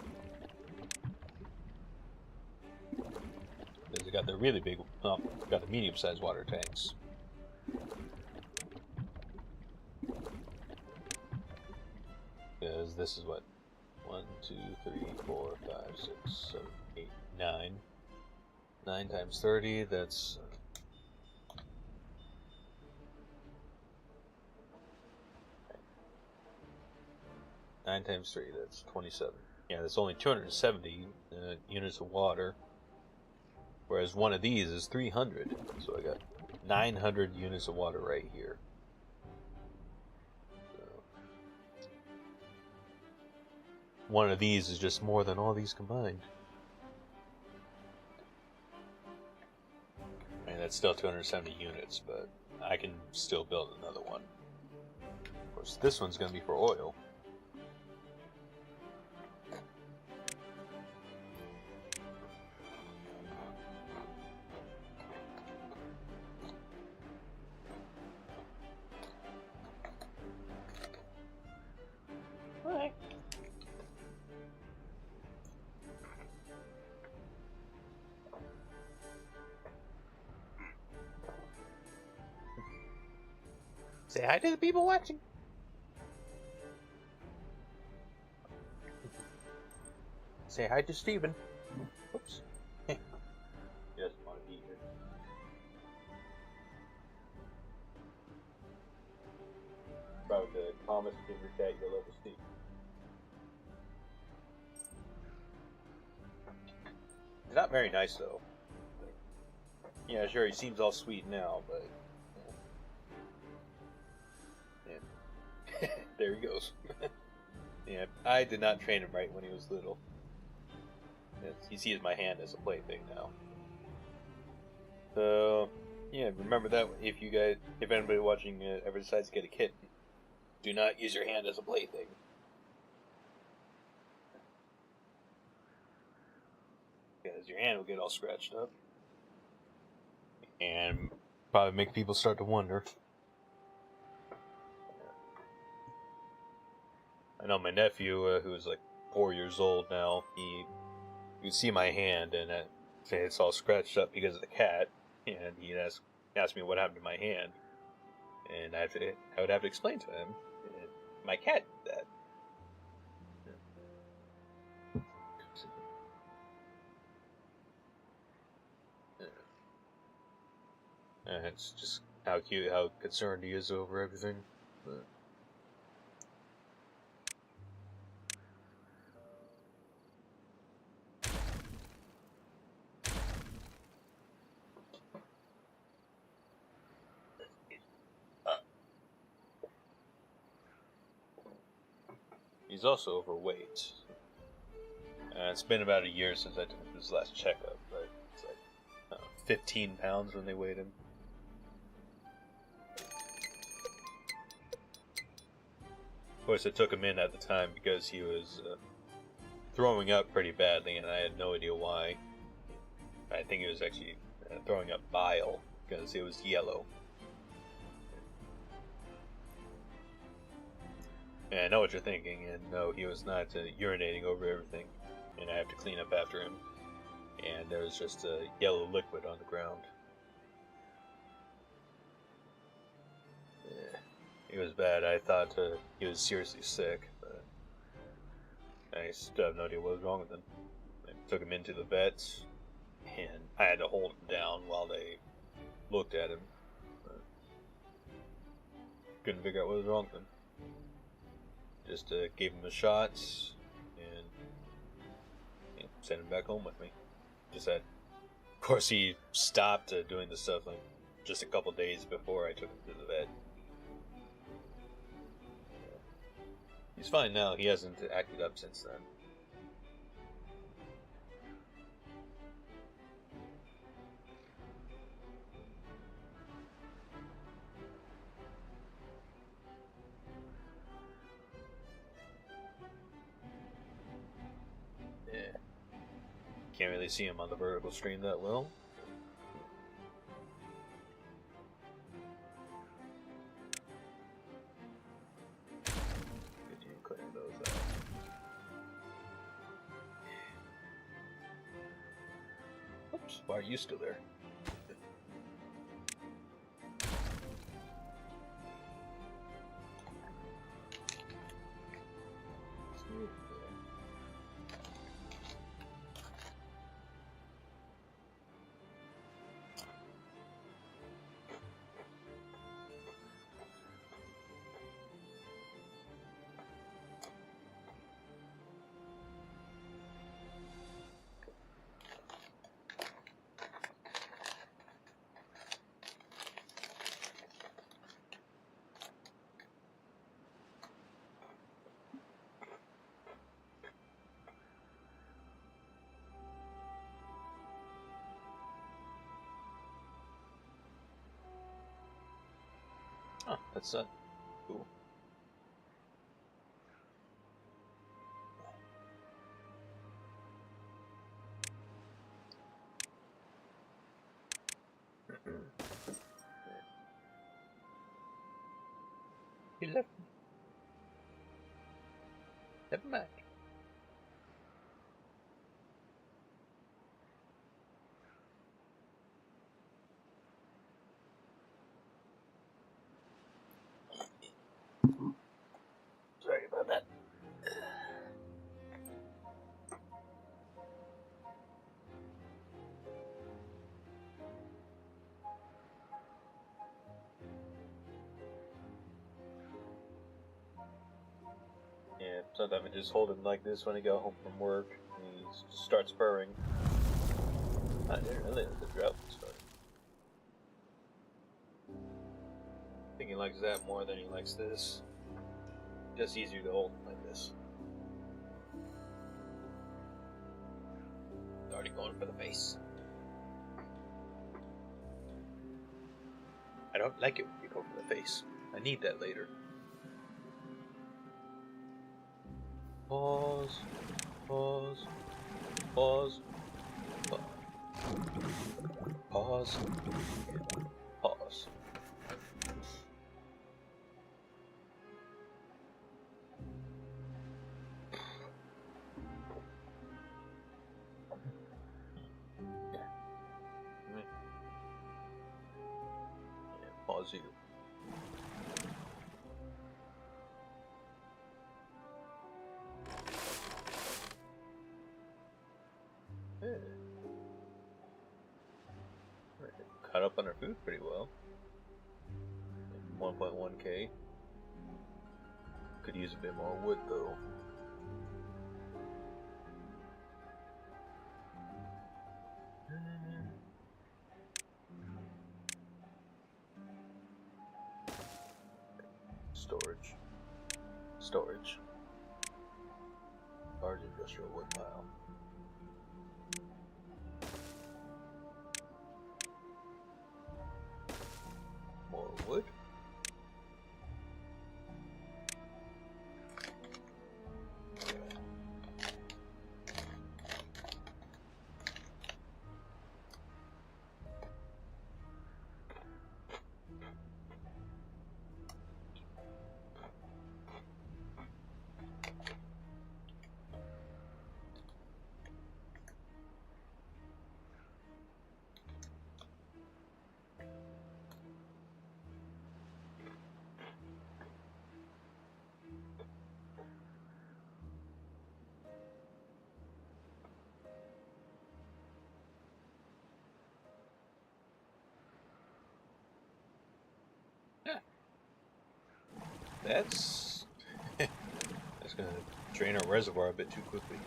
Because they got the really big, got the medium-sized water tanks. Because this is what? 1, 2, 3, 4, 5, 6, 7, 8, 9. 9 times 30, that's... 9 times 3, that's 27. Yeah, that's only 270 units of water. Whereas one of these is 300. So I got 900 units of water right here. One of these is just more than all these combined. And that's still 270 units, but I can still build another one. Of course, this one's going to be for oil. Say hi to the people watching. Say hi to Steven. Oops. He doesn't want to be here. Probably the calmest ginger cat you'll ever see. He's not very nice though. Yeah, sure, he seems all sweet now, but yeah. There he goes. Yeah, I did not train him right when he was little. He sees my hand as a plaything now. So, yeah, remember that if anybody watching ever decides to get a kitten, do not use your hand as a plaything. Because your hand will get all scratched up. And probably make people start to wonder. I know my nephew, who's like 4 years old now, you see my hand and it's all scratched up because of the cat, and he asked me what happened to my hand, and I would have to explain to him, my cat did that. It's just how cute, how concerned he is over everything. But he's also overweight. It's been about a year since I took his last checkup, but it's like 15 pounds when they weighed him. Of course, I took him in at the time because he was throwing up pretty badly, and I had no idea why. I think he was actually throwing up bile because it was yellow. And I know what you're thinking, and no, he was not urinating over everything, and I have to clean up after him. And there was just a yellow liquid on the ground. Yeah. It was bad. I thought he was seriously sick, but I still have no idea what was wrong with him. I took him into the vet, and I had to hold him down while they looked at him. But couldn't figure out what was wrong with him. Just gave him the shots, and sent him back home with me. Just that, of course, he stopped doing the stuff like just a couple days before I took him to the vet. He's fine now. He hasn't acted up since then. Yeah. Can't really see him on the vertical stream that well. Continue clearing those out. Oops, why are you still there? Oh, that's cool. He left me. Never mind. Sorry about that. Yeah, sometimes I just hold him like this when I go home from work, and he just starts purring. I didn't realize the drought was starting. I think he likes that more than he likes this. Just easier to hold him like this. Already going for the face. I don't like it when you go for the face. I need that later. Pause. Pause. Pause. Pause. Pause. Pause you. Yeah. Caught up on our food pretty well. 1.1k. Could use a bit more wood though. Storage. Storage. Large industrial wood pile. More wood. That's gonna drain our reservoir a bit too quickly.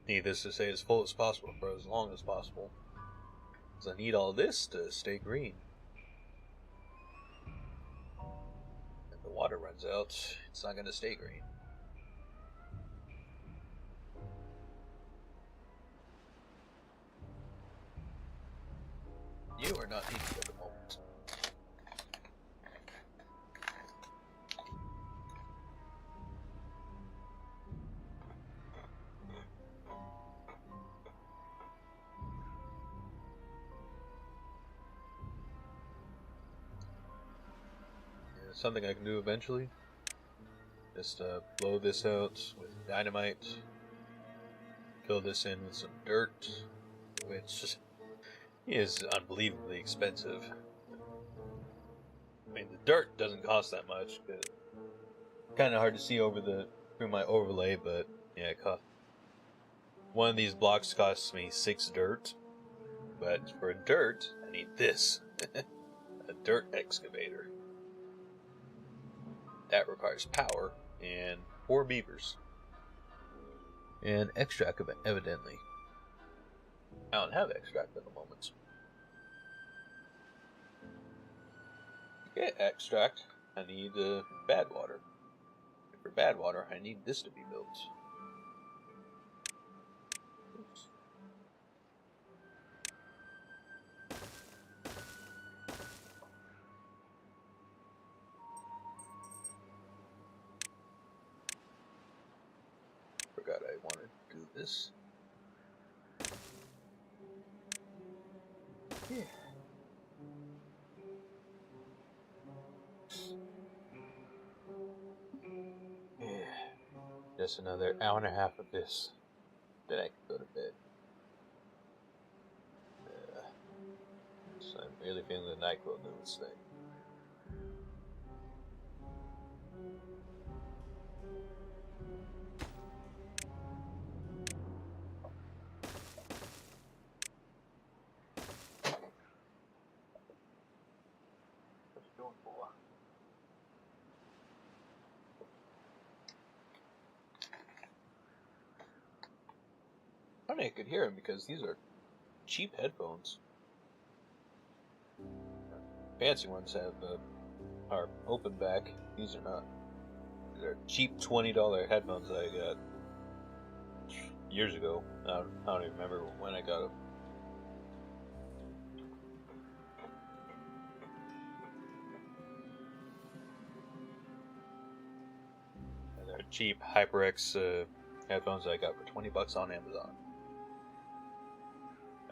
Need this to stay as full as possible for as long as possible. Because I need all this to stay green. If the water runs out, it's not gonna stay green. You are not needed at the moment. Yeah, something I can do eventually. Just blow this out with dynamite. Fill this in with some dirt, which is unbelievably expensive. I mean, the dirt doesn't cost that much, but kind of hard to see through my overlay. But yeah, it cost. One of these blocks costs me 6 dirt, but for dirt, I need this, a dirt excavator. That requires power and 4 beavers and extract, evidently. I don't have extract at the moment. To get extract, I need bad water. And for bad water, I need this to be built. Oops. Forgot I wanted to do this. Yeah. Yeah. Just another hour and a half of this. Then I can go to bed. So Really feeling the NyQuil doing its thing. What you doing for? I could hear him because these are cheap headphones. Fancy ones have are open back. These are not. These are cheap $20 headphones that I got years ago. I don't even remember when I got them. And they're cheap HyperX headphones that I got for $20 on Amazon.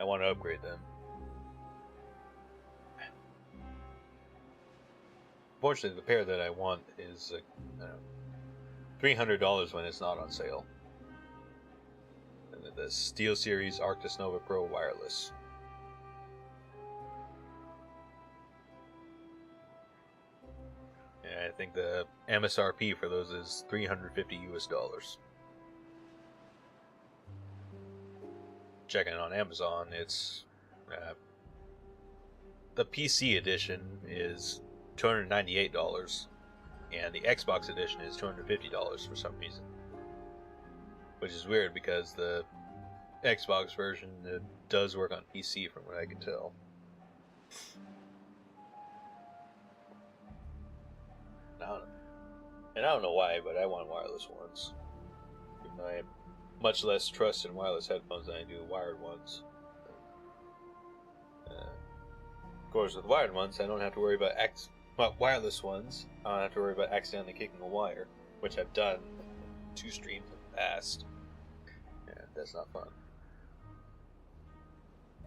I want to upgrade them. Fortunately, the pair that I want is $300 when it's not on sale. And then the Steel Series Arctis Nova Pro wireless. And I think the MSRP for those is $350 US. Checking it on Amazon, it's the PC edition is $298, and the Xbox edition is $250 for some reason. Which is weird because the Xbox version does work on PC from what I can tell. And I don't know why, but I want wireless ones. Even though I have much less trust in wireless headphones than I do wired ones. Of course, with wired ones, I don't have to worry about wireless ones. I don't have to worry about accidentally kicking a wire, which I've done 2 streams in the past. And that's not fun.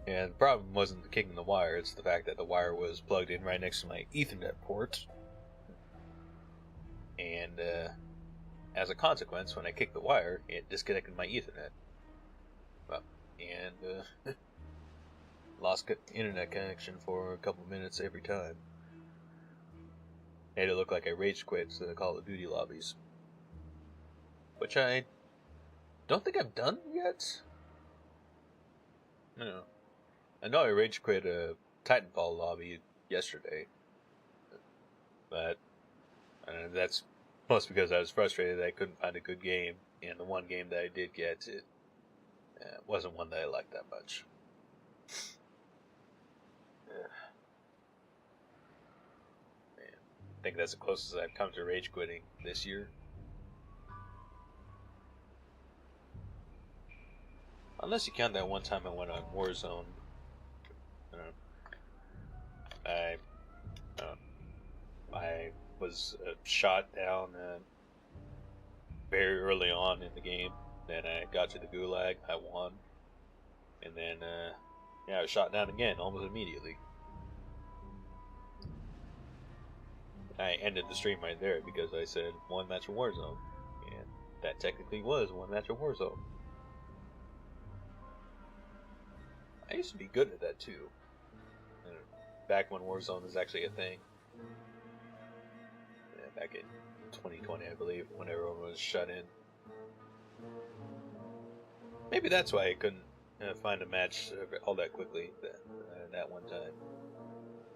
And the problem wasn't the kicking the wire, it's the fact that the wire was plugged in right next to my Ethernet port. And as a consequence, when I kicked the wire, it disconnected my Ethernet. Well, and lost internet connection for a couple minutes every time. Made it look like I rage quit to the Call of Duty lobbies. Which I don't think I've done yet. No. I know I rage quit a Titanfall lobby yesterday. But that's mostly because I was frustrated that I couldn't find a good game. And the one game that I did get, it wasn't one that I liked that much. I think that's the closest I've come to rage quitting this year. Unless you count that one time I went on Warzone. I was shot down very early on in the game. Then I got to the Gulag, I won. And then, I was shot down again almost immediately. I ended the stream right there because I said one match of Warzone, and that technically was one match of Warzone. I used to be good at that too. Back when Warzone was actually a thing. Yeah, back in 2020, I believe, when everyone was shut in. Maybe that's why I couldn't find a match all that quickly that one time.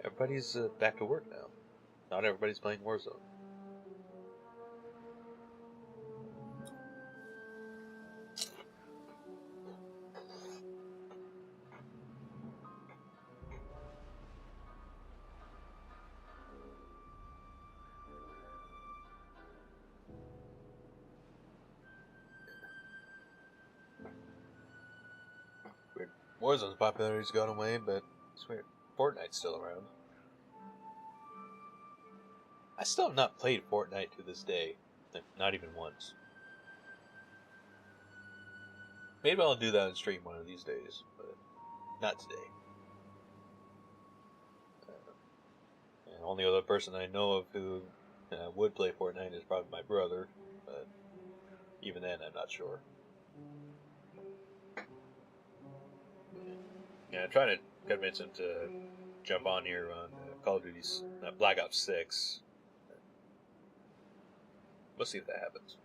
Everybody's back to work now. Not everybody's playing Warzone. Weird. Warzone's popularity's gone away, but it's weird. Fortnite's still around. I still have not played Fortnite to this day. Not even once. Maybe I'll do that on stream one of these days, but not today. And the only other person I know of who would play Fortnite is probably my brother, but even then I'm not sure. Yeah, I'm trying to convince him to jump on here on Call of Duty Black Ops 6. We'll see if that happens.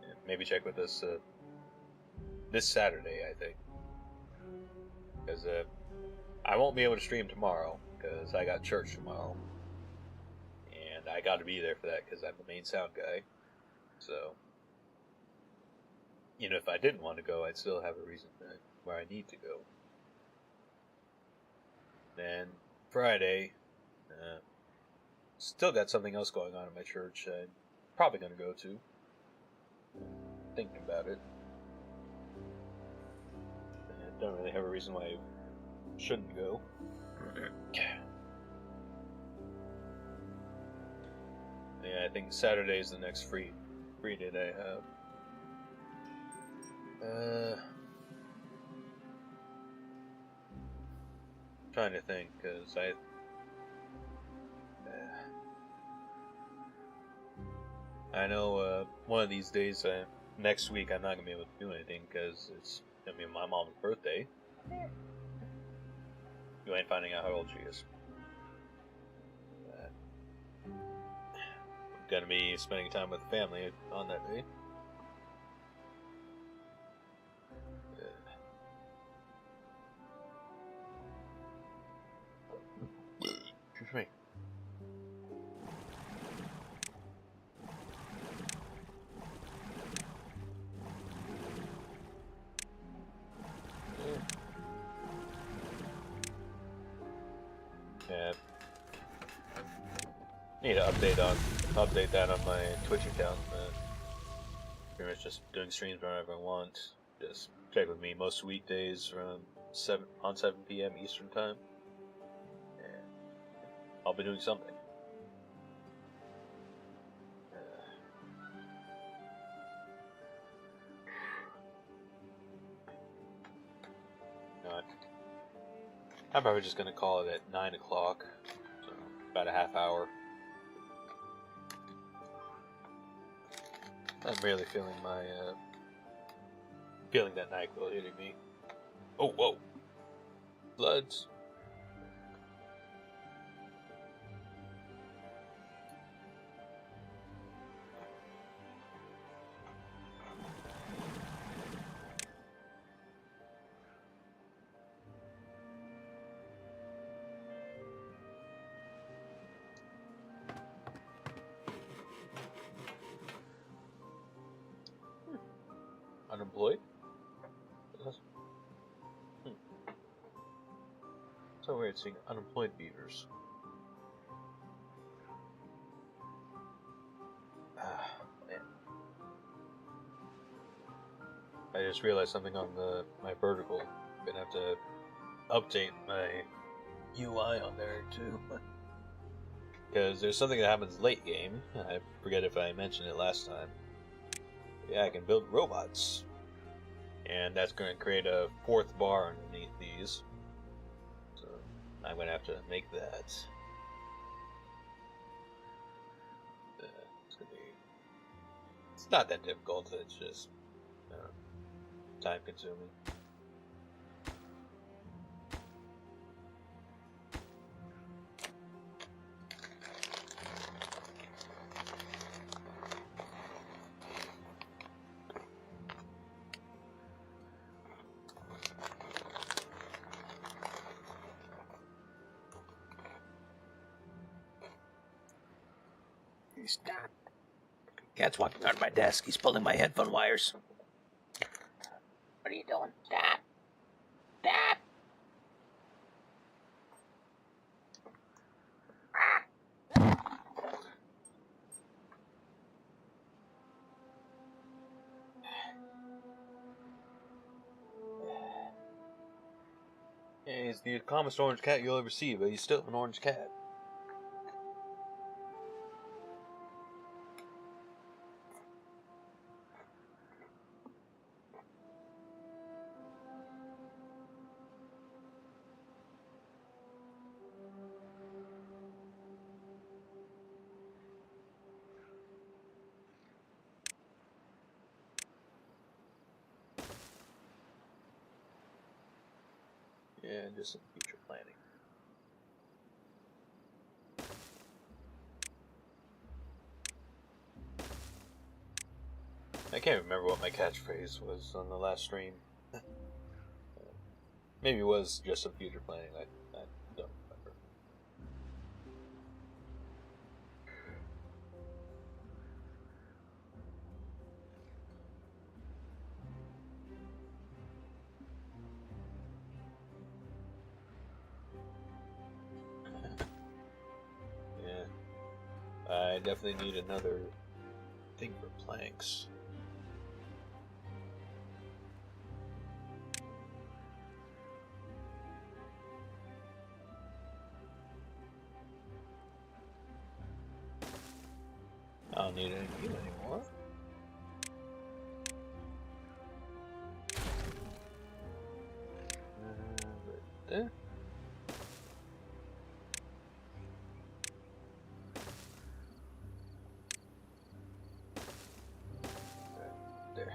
Yeah, maybe check with us this Saturday, I think. Because I won't be able to stream tomorrow, because I got church tomorrow. And I got to be there for that, because I'm the main sound guy. So, even if I didn't want to go, I'd still have a reason where I need to go. Then, Friday, still got something else going on in my church I'm probably going to go to. Thinking about it. I don't really have a reason why I shouldn't go. Yeah, I think Saturday is the next free day that I have. Trying to think, because I know one of these days, next week, I'm not going to be able to do anything, because it's going to be my mom's birthday. You ain't finding out how old she is. I'm going to be spending time with the family on that day. Excuse me. Yeah. Need to update that on my Twitch account. Pretty much just doing streams whenever I want. Just check with me most weekdays around 7 p.m. Eastern time. And I'll be doing something. I'm probably just gonna call it at 9 o'clock, so about a half hour. I'm really feeling feeling that NyQuil hitting me. Oh, whoa! Floods. Unemployed? So weird seeing unemployed beavers. Man. I just realized something on my vertical. I'm gonna have to update my UI on there too. Because there's something that happens late game. I forget if I mentioned it last time. Yeah, I can build robots. And that's going to create a fourth bar underneath these. So I'm going to have to make that. It's going to be... It's not that difficult, it's just time consuming. Stop. Cat's walking on my desk. He's pulling my headphone wires. What are you doing? Stop. Stop. Yeah, he's the calmest orange cat you'll ever see, but he's still an orange cat. Yeah, just some future planning. I can't remember what my catchphrase was on the last stream. Maybe it was just some future planning. I don't remember. Yeah. I definitely need another thing for planks. I don't need any of you anymore. Right there. Right there.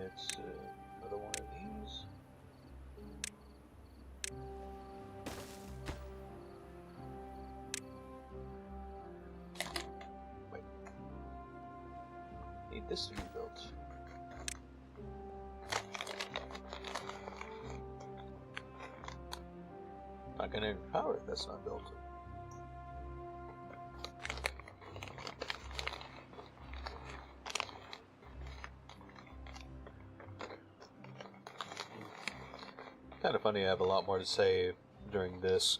It's another one of these. Wait. Need this to be built. Not gonna power it, that's not built. Kind of funny, I have a lot more to say during this.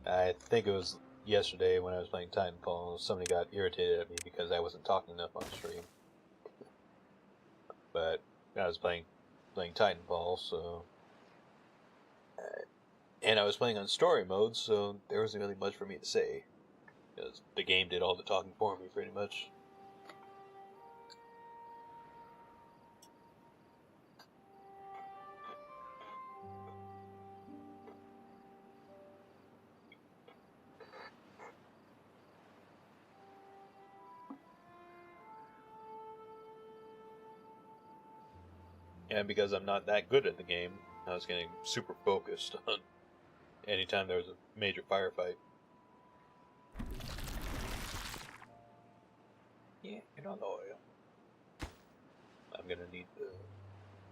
I think it was yesterday when I was playing Titanfall, somebody got irritated at me because I wasn't talking enough on stream. But I was playing Titanfall, so... and I was playing on story mode, so there wasn't really much for me to say. Because the game did all the talking for me, pretty much. And because I'm not that good at the game, I was getting super focused on anytime there was a major firefight. Yeah, get on the oil. I'm gonna need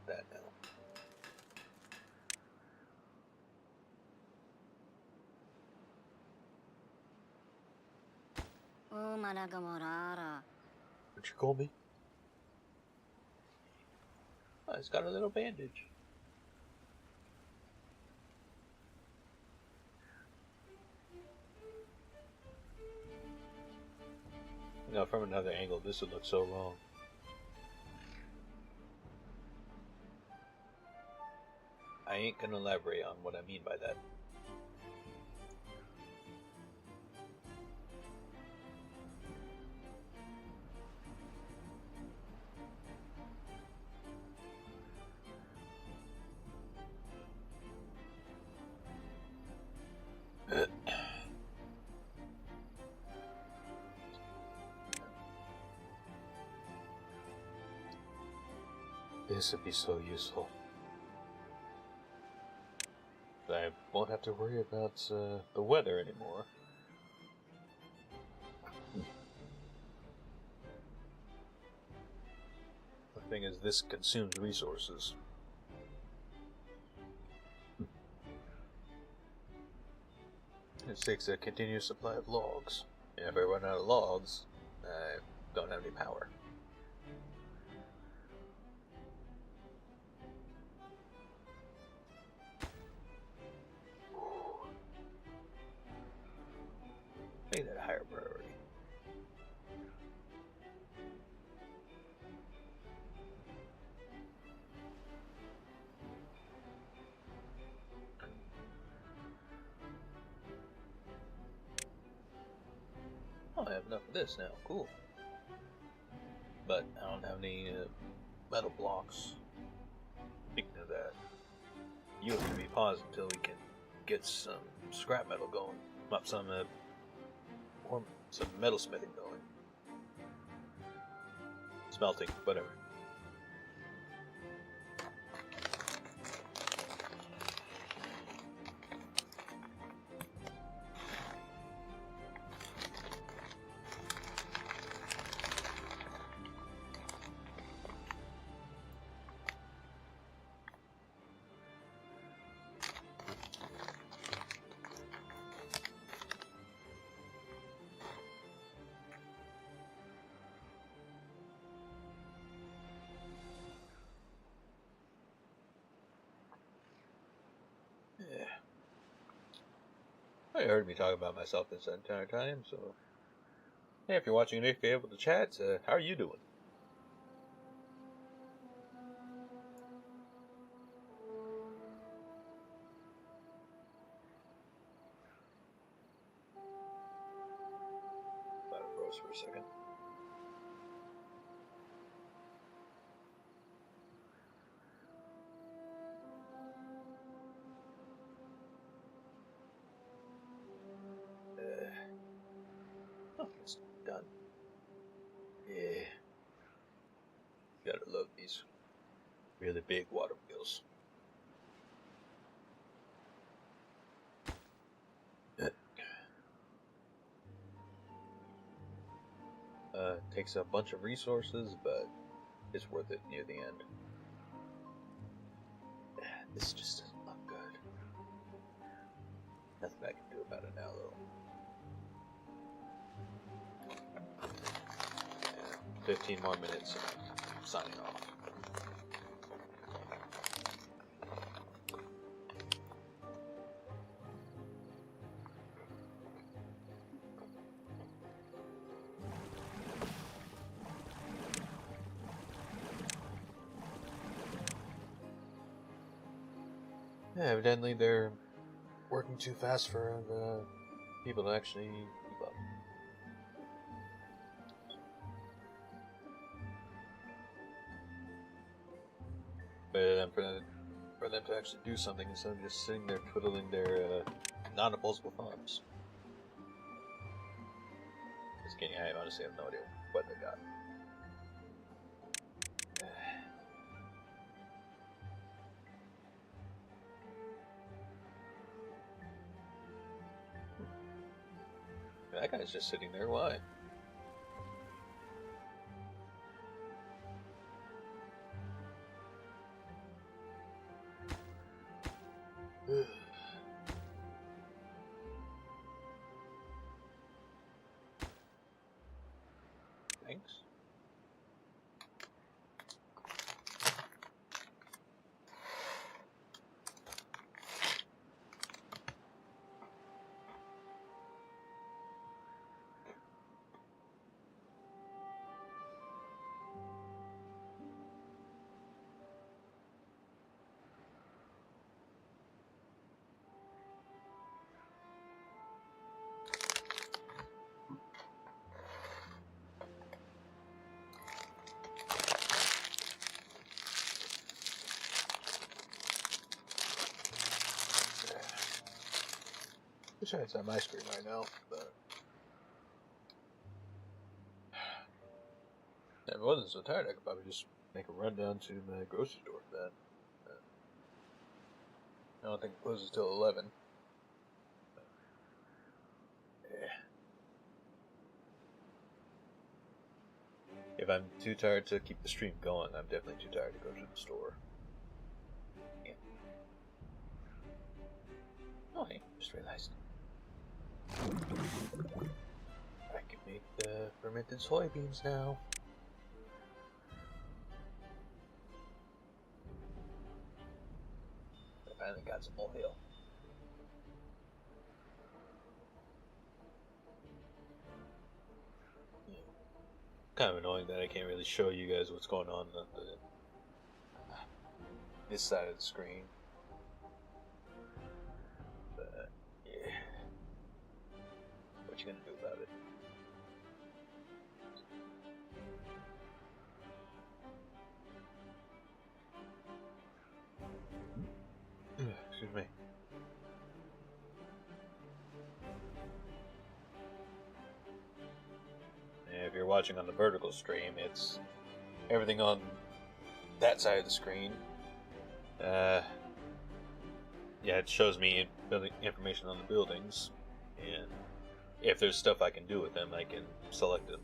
that now. What'd you call me? Oh, it's got a little bandage. Now, from another angle, this would look so wrong. I ain't gonna elaborate on what I mean by that. This would be so useful. I won't have to worry about the weather anymore. The thing is, this consumes resources. It takes a continuous supply of logs. And if I run out of logs, I don't have any power. Make that a higher priority. Oh, I have enough of this now. Cool. But I don't have any metal blocks. Speaking of that, you have to be paused until we can get some scrap metal going. Some metal smithing going. smelting, whatever. Yeah. You heard me talk about myself this entire time, so... Hey, if you're watching and if you're able to chat, how are you doing? Let it froze for a second. Oh, it's done. Yeah. Gotta love these really big water wheels. Takes a bunch of resources, but it's worth it near the end. This just doesn't look good. Nothing I can do about it now, though. 15 more minutes and I'm signing off. Yeah, evidently they're working too fast for the people to actually keep up. But for them to actually do something instead of just sitting there twiddling their non-opposable thumbs. Just kidding, I honestly have no idea what they got. That guy's just sitting there, why? Thanks. Wish I had some ice cream right now, but if I wasn't so tired, I could probably just make a run down to the grocery store for that. I don't think it closes till 11. Yeah. If I'm too tired to keep the stream going, I'm definitely too tired to go to the store. Yeah. Oh, hey, just realized. I can make fermented soybeans now. I finally got some oil. Yeah. Kind of annoying that I can't really show you guys what's going on this side of the screen. But, yeah. What you gonna do about it? Excuse me. And if you're watching on the vertical stream, it's everything on that side of the screen. Yeah, it shows me building information on the buildings, and if there's stuff I can do with them, I can select them.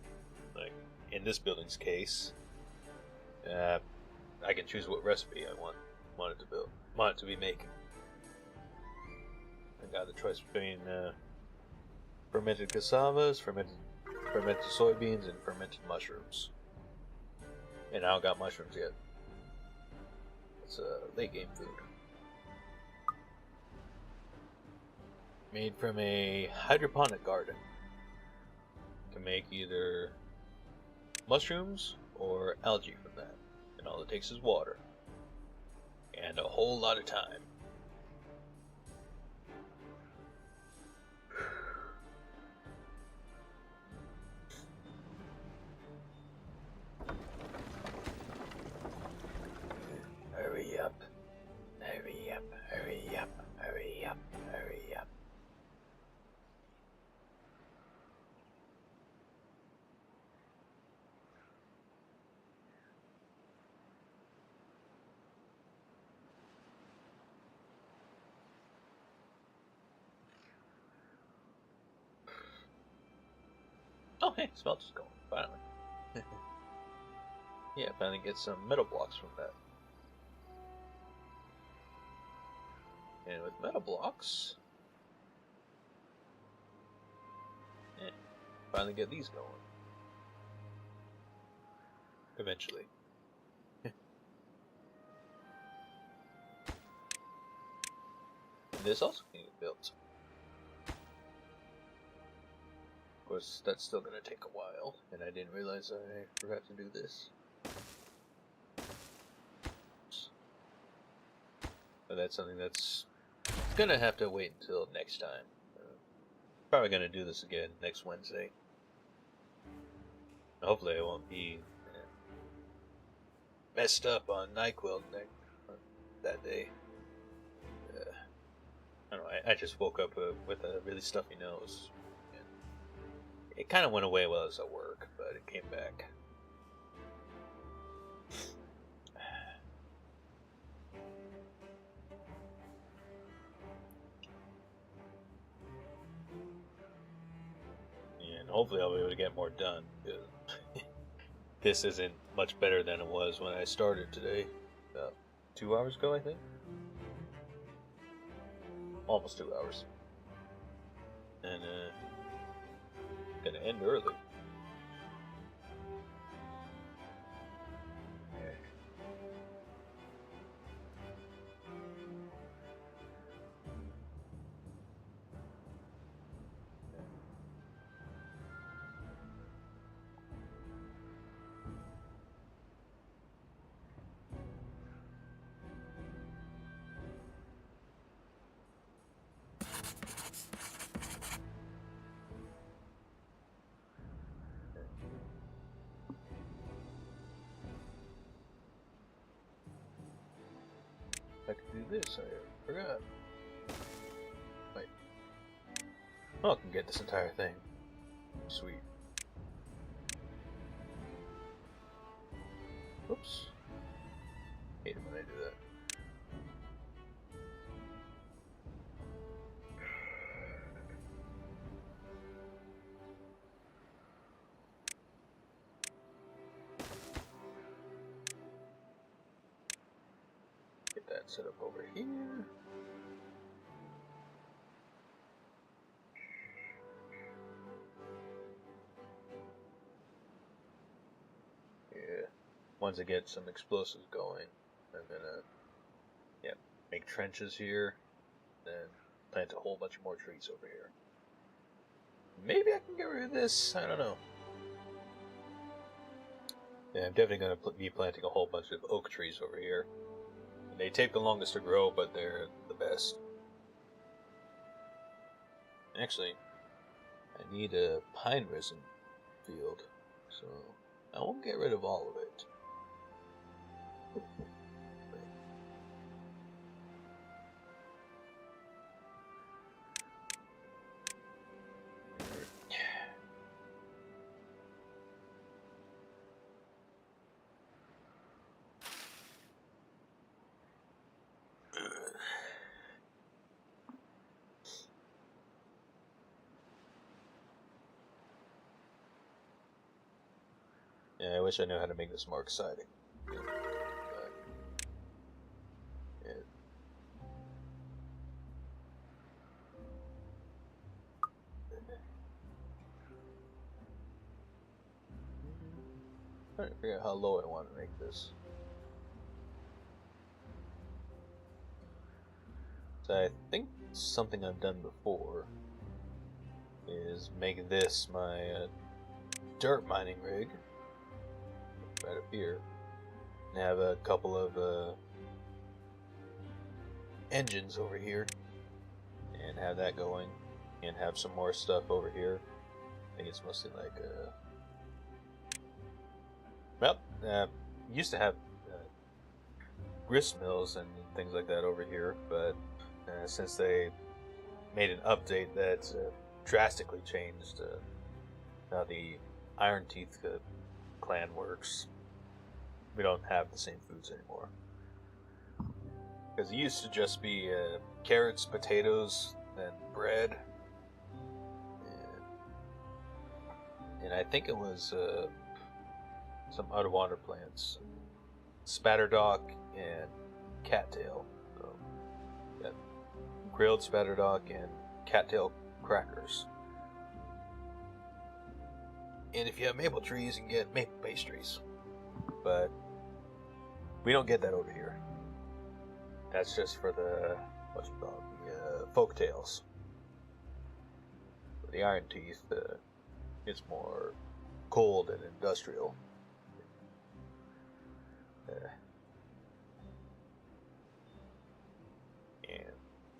Like in this building's case, I can choose what recipe I want it to be making. I got the choice between fermented cassavas, fermented soybeans, and fermented mushrooms. And I don't got mushrooms yet. It's a late game food. Made from a hydroponic garden. Can make either mushrooms or algae from that. And all it takes is water. And a whole lot of time. Hurry up. Hurry up, hurry up, hurry up, hurry up. Oh, hey, smelter's going, finally. Yeah, finally get some metal blocks from that. And with metal blocks, finally get these going. Eventually. And this also can get built. Of course, that's still going to take a while, and I didn't realize I forgot to do this. But that's something that's gonna have to wait until next time. Probably gonna do this again next Wednesday. Hopefully I won't be messed up on NyQuil that day. I don't know, I just woke up with a really stuffy nose. And it kind of went away while I was at work, but it came back. Hopefully I'll be able to get more done, because this isn't much better than it was when I started today. About 2 hours ago, I think? Almost 2 hours. And, gonna end early. I could do this, I forgot. Wait. Oh, I can get this entire thing. Sweet. Oops. Hate it when I do that. Get that set up over here. Yeah. Once I get some explosives going, I'm gonna, make trenches here, then plant a whole bunch more trees over here. Maybe I can get rid of this, I don't know. Yeah, I'm definitely gonna be planting a whole bunch of oak trees over here. They take the longest to grow, but they're the best. Actually, I need a pine resin field, so I won't get rid of all of it. Yeah, I wish I knew how to make this more exciting. But, yeah. I'm trying to figure out how low I want to make this. So I think something I've done before is make this my dirt mining rig right up here, and have a couple of engines over here, and have that going, and have some more stuff over here. I think it's mostly like used to have grist mills and things like that over here, but since they made an update that drastically changed how the Iron Teeth clan works, we don't have the same foods anymore. Because it used to just be carrots, potatoes, and bread, and I think it was some underwater plants, spatterdock and cattail. So, yeah, grilled spatterdock and cattail crackers. And if you have maple trees, you can get maple pastries. But we don't get that over here. That's just for the folk tales. For the Iron Teeth, it's more cold and industrial. And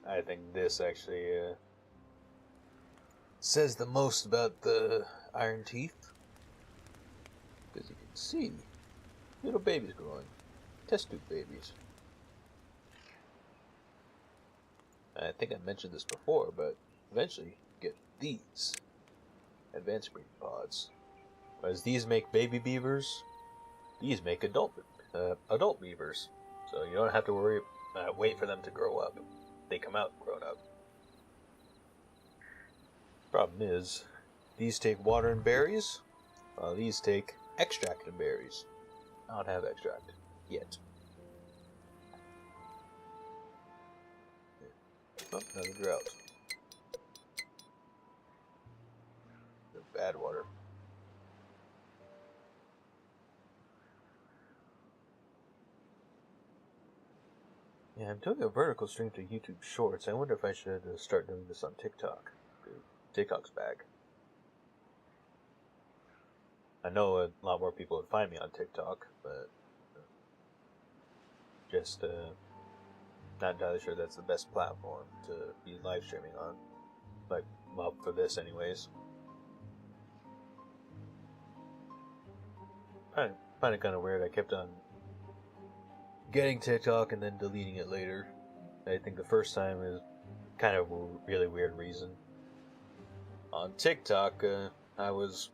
I think this actually says the most about the Iron Teeth, because you can see little babies growing, test tube babies. I think I mentioned this before, but eventually you get these advanced breeding pods. Whereas these make baby beavers, these make adult beavers. So you don't have to wait for them to grow up. They come out grown up. Problem is, these take water and berries, while these take extract and berries. I don't have extract yet. Oh, another drought. Bad water. Yeah, I'm doing a vertical stream to YouTube Shorts. I wonder if I should start doing this on TikTok. TikTok's back. I know a lot more people would find me on TikTok, but just not entirely sure that's the best platform to be live streaming on. Like, well, for this anyways. I find it kind of weird. I kept on getting TikTok and then deleting it later. I think the first time is kind of a really weird reason. On TikTok, I was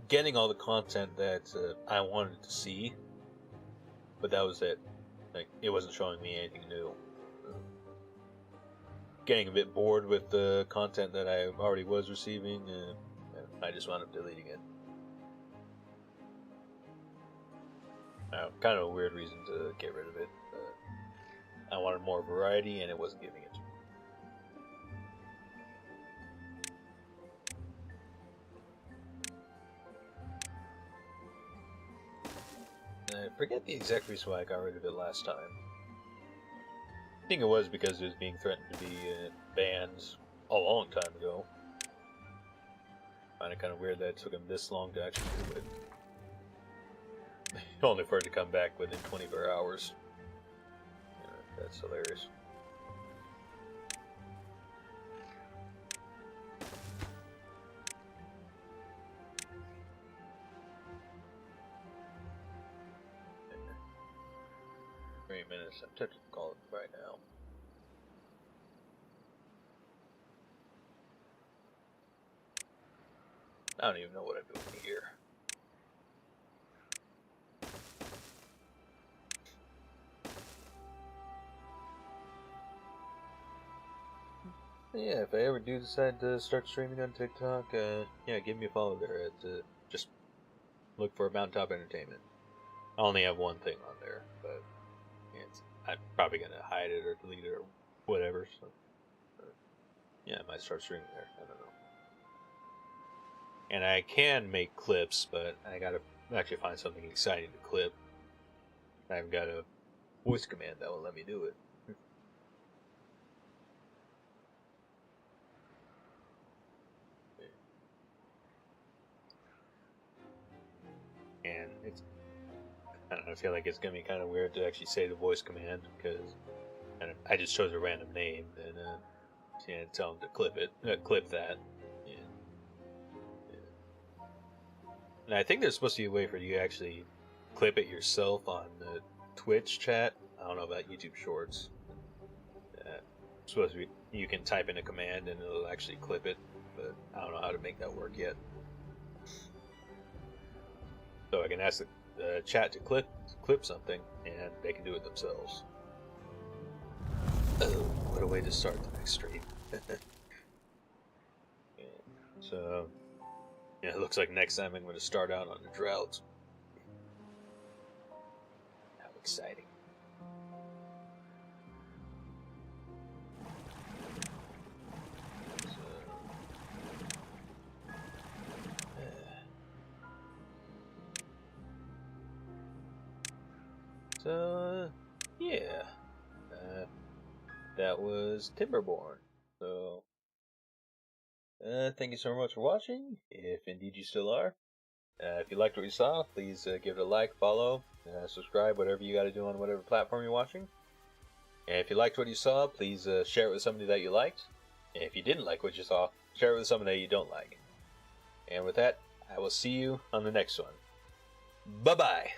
getting all the content that I wanted to see, but that was it. Like, it wasn't showing me anything new. Getting a bit bored with the content that I already was receiving, and I just wound up deleting it. Kind of a weird reason to get rid of it. I wanted more variety, and it wasn't giving it to me. I forget the exact reason why I got rid of it last time. I think it was because it was being threatened to be banned a long time ago. I find it kind of weird that it took him this long to actually do it. Only for it to come back within 24 hours. That's hilarious. Minutes. I'm tempted to call it right now. I don't even know what I'm doing here. Yeah, if I ever do decide to start streaming on TikTok, yeah, give me a follow there at just look for Mountaintop Entertainment. I only have one thing on there, but I'm probably gonna hide it or delete it or whatever. So, yeah, I might start streaming there. I don't know. And I can make clips, but I gotta actually find something exciting to clip. I've got a voice command that will let me do it. And it's, I don't know, I feel like it's gonna be kind of weird to actually say the voice command because I just chose a random name and tell them to clip that. Yeah. And I think there's supposed to be a way for you to actually clip it yourself on the Twitch chat. I don't know about YouTube Shorts. Supposed to be, you can type in a command and it'll actually clip it, but I don't know how to make that work yet. So I can ask the chat to clip something, and they can do it themselves. Oh, what a way to start the next stream. So, yeah, it looks like next time I'm going to start out on the drought. How exciting. So, yeah, that was Timberborn. So, thank you so much for watching, if indeed you still are. If you liked what you saw, please give it a like, follow, subscribe, whatever you got to do on whatever platform you're watching. And if you liked what you saw, please share it with somebody that you liked. And if you didn't like what you saw, share it with somebody that you don't like. And with that, I will see you on the next one. Bye-bye!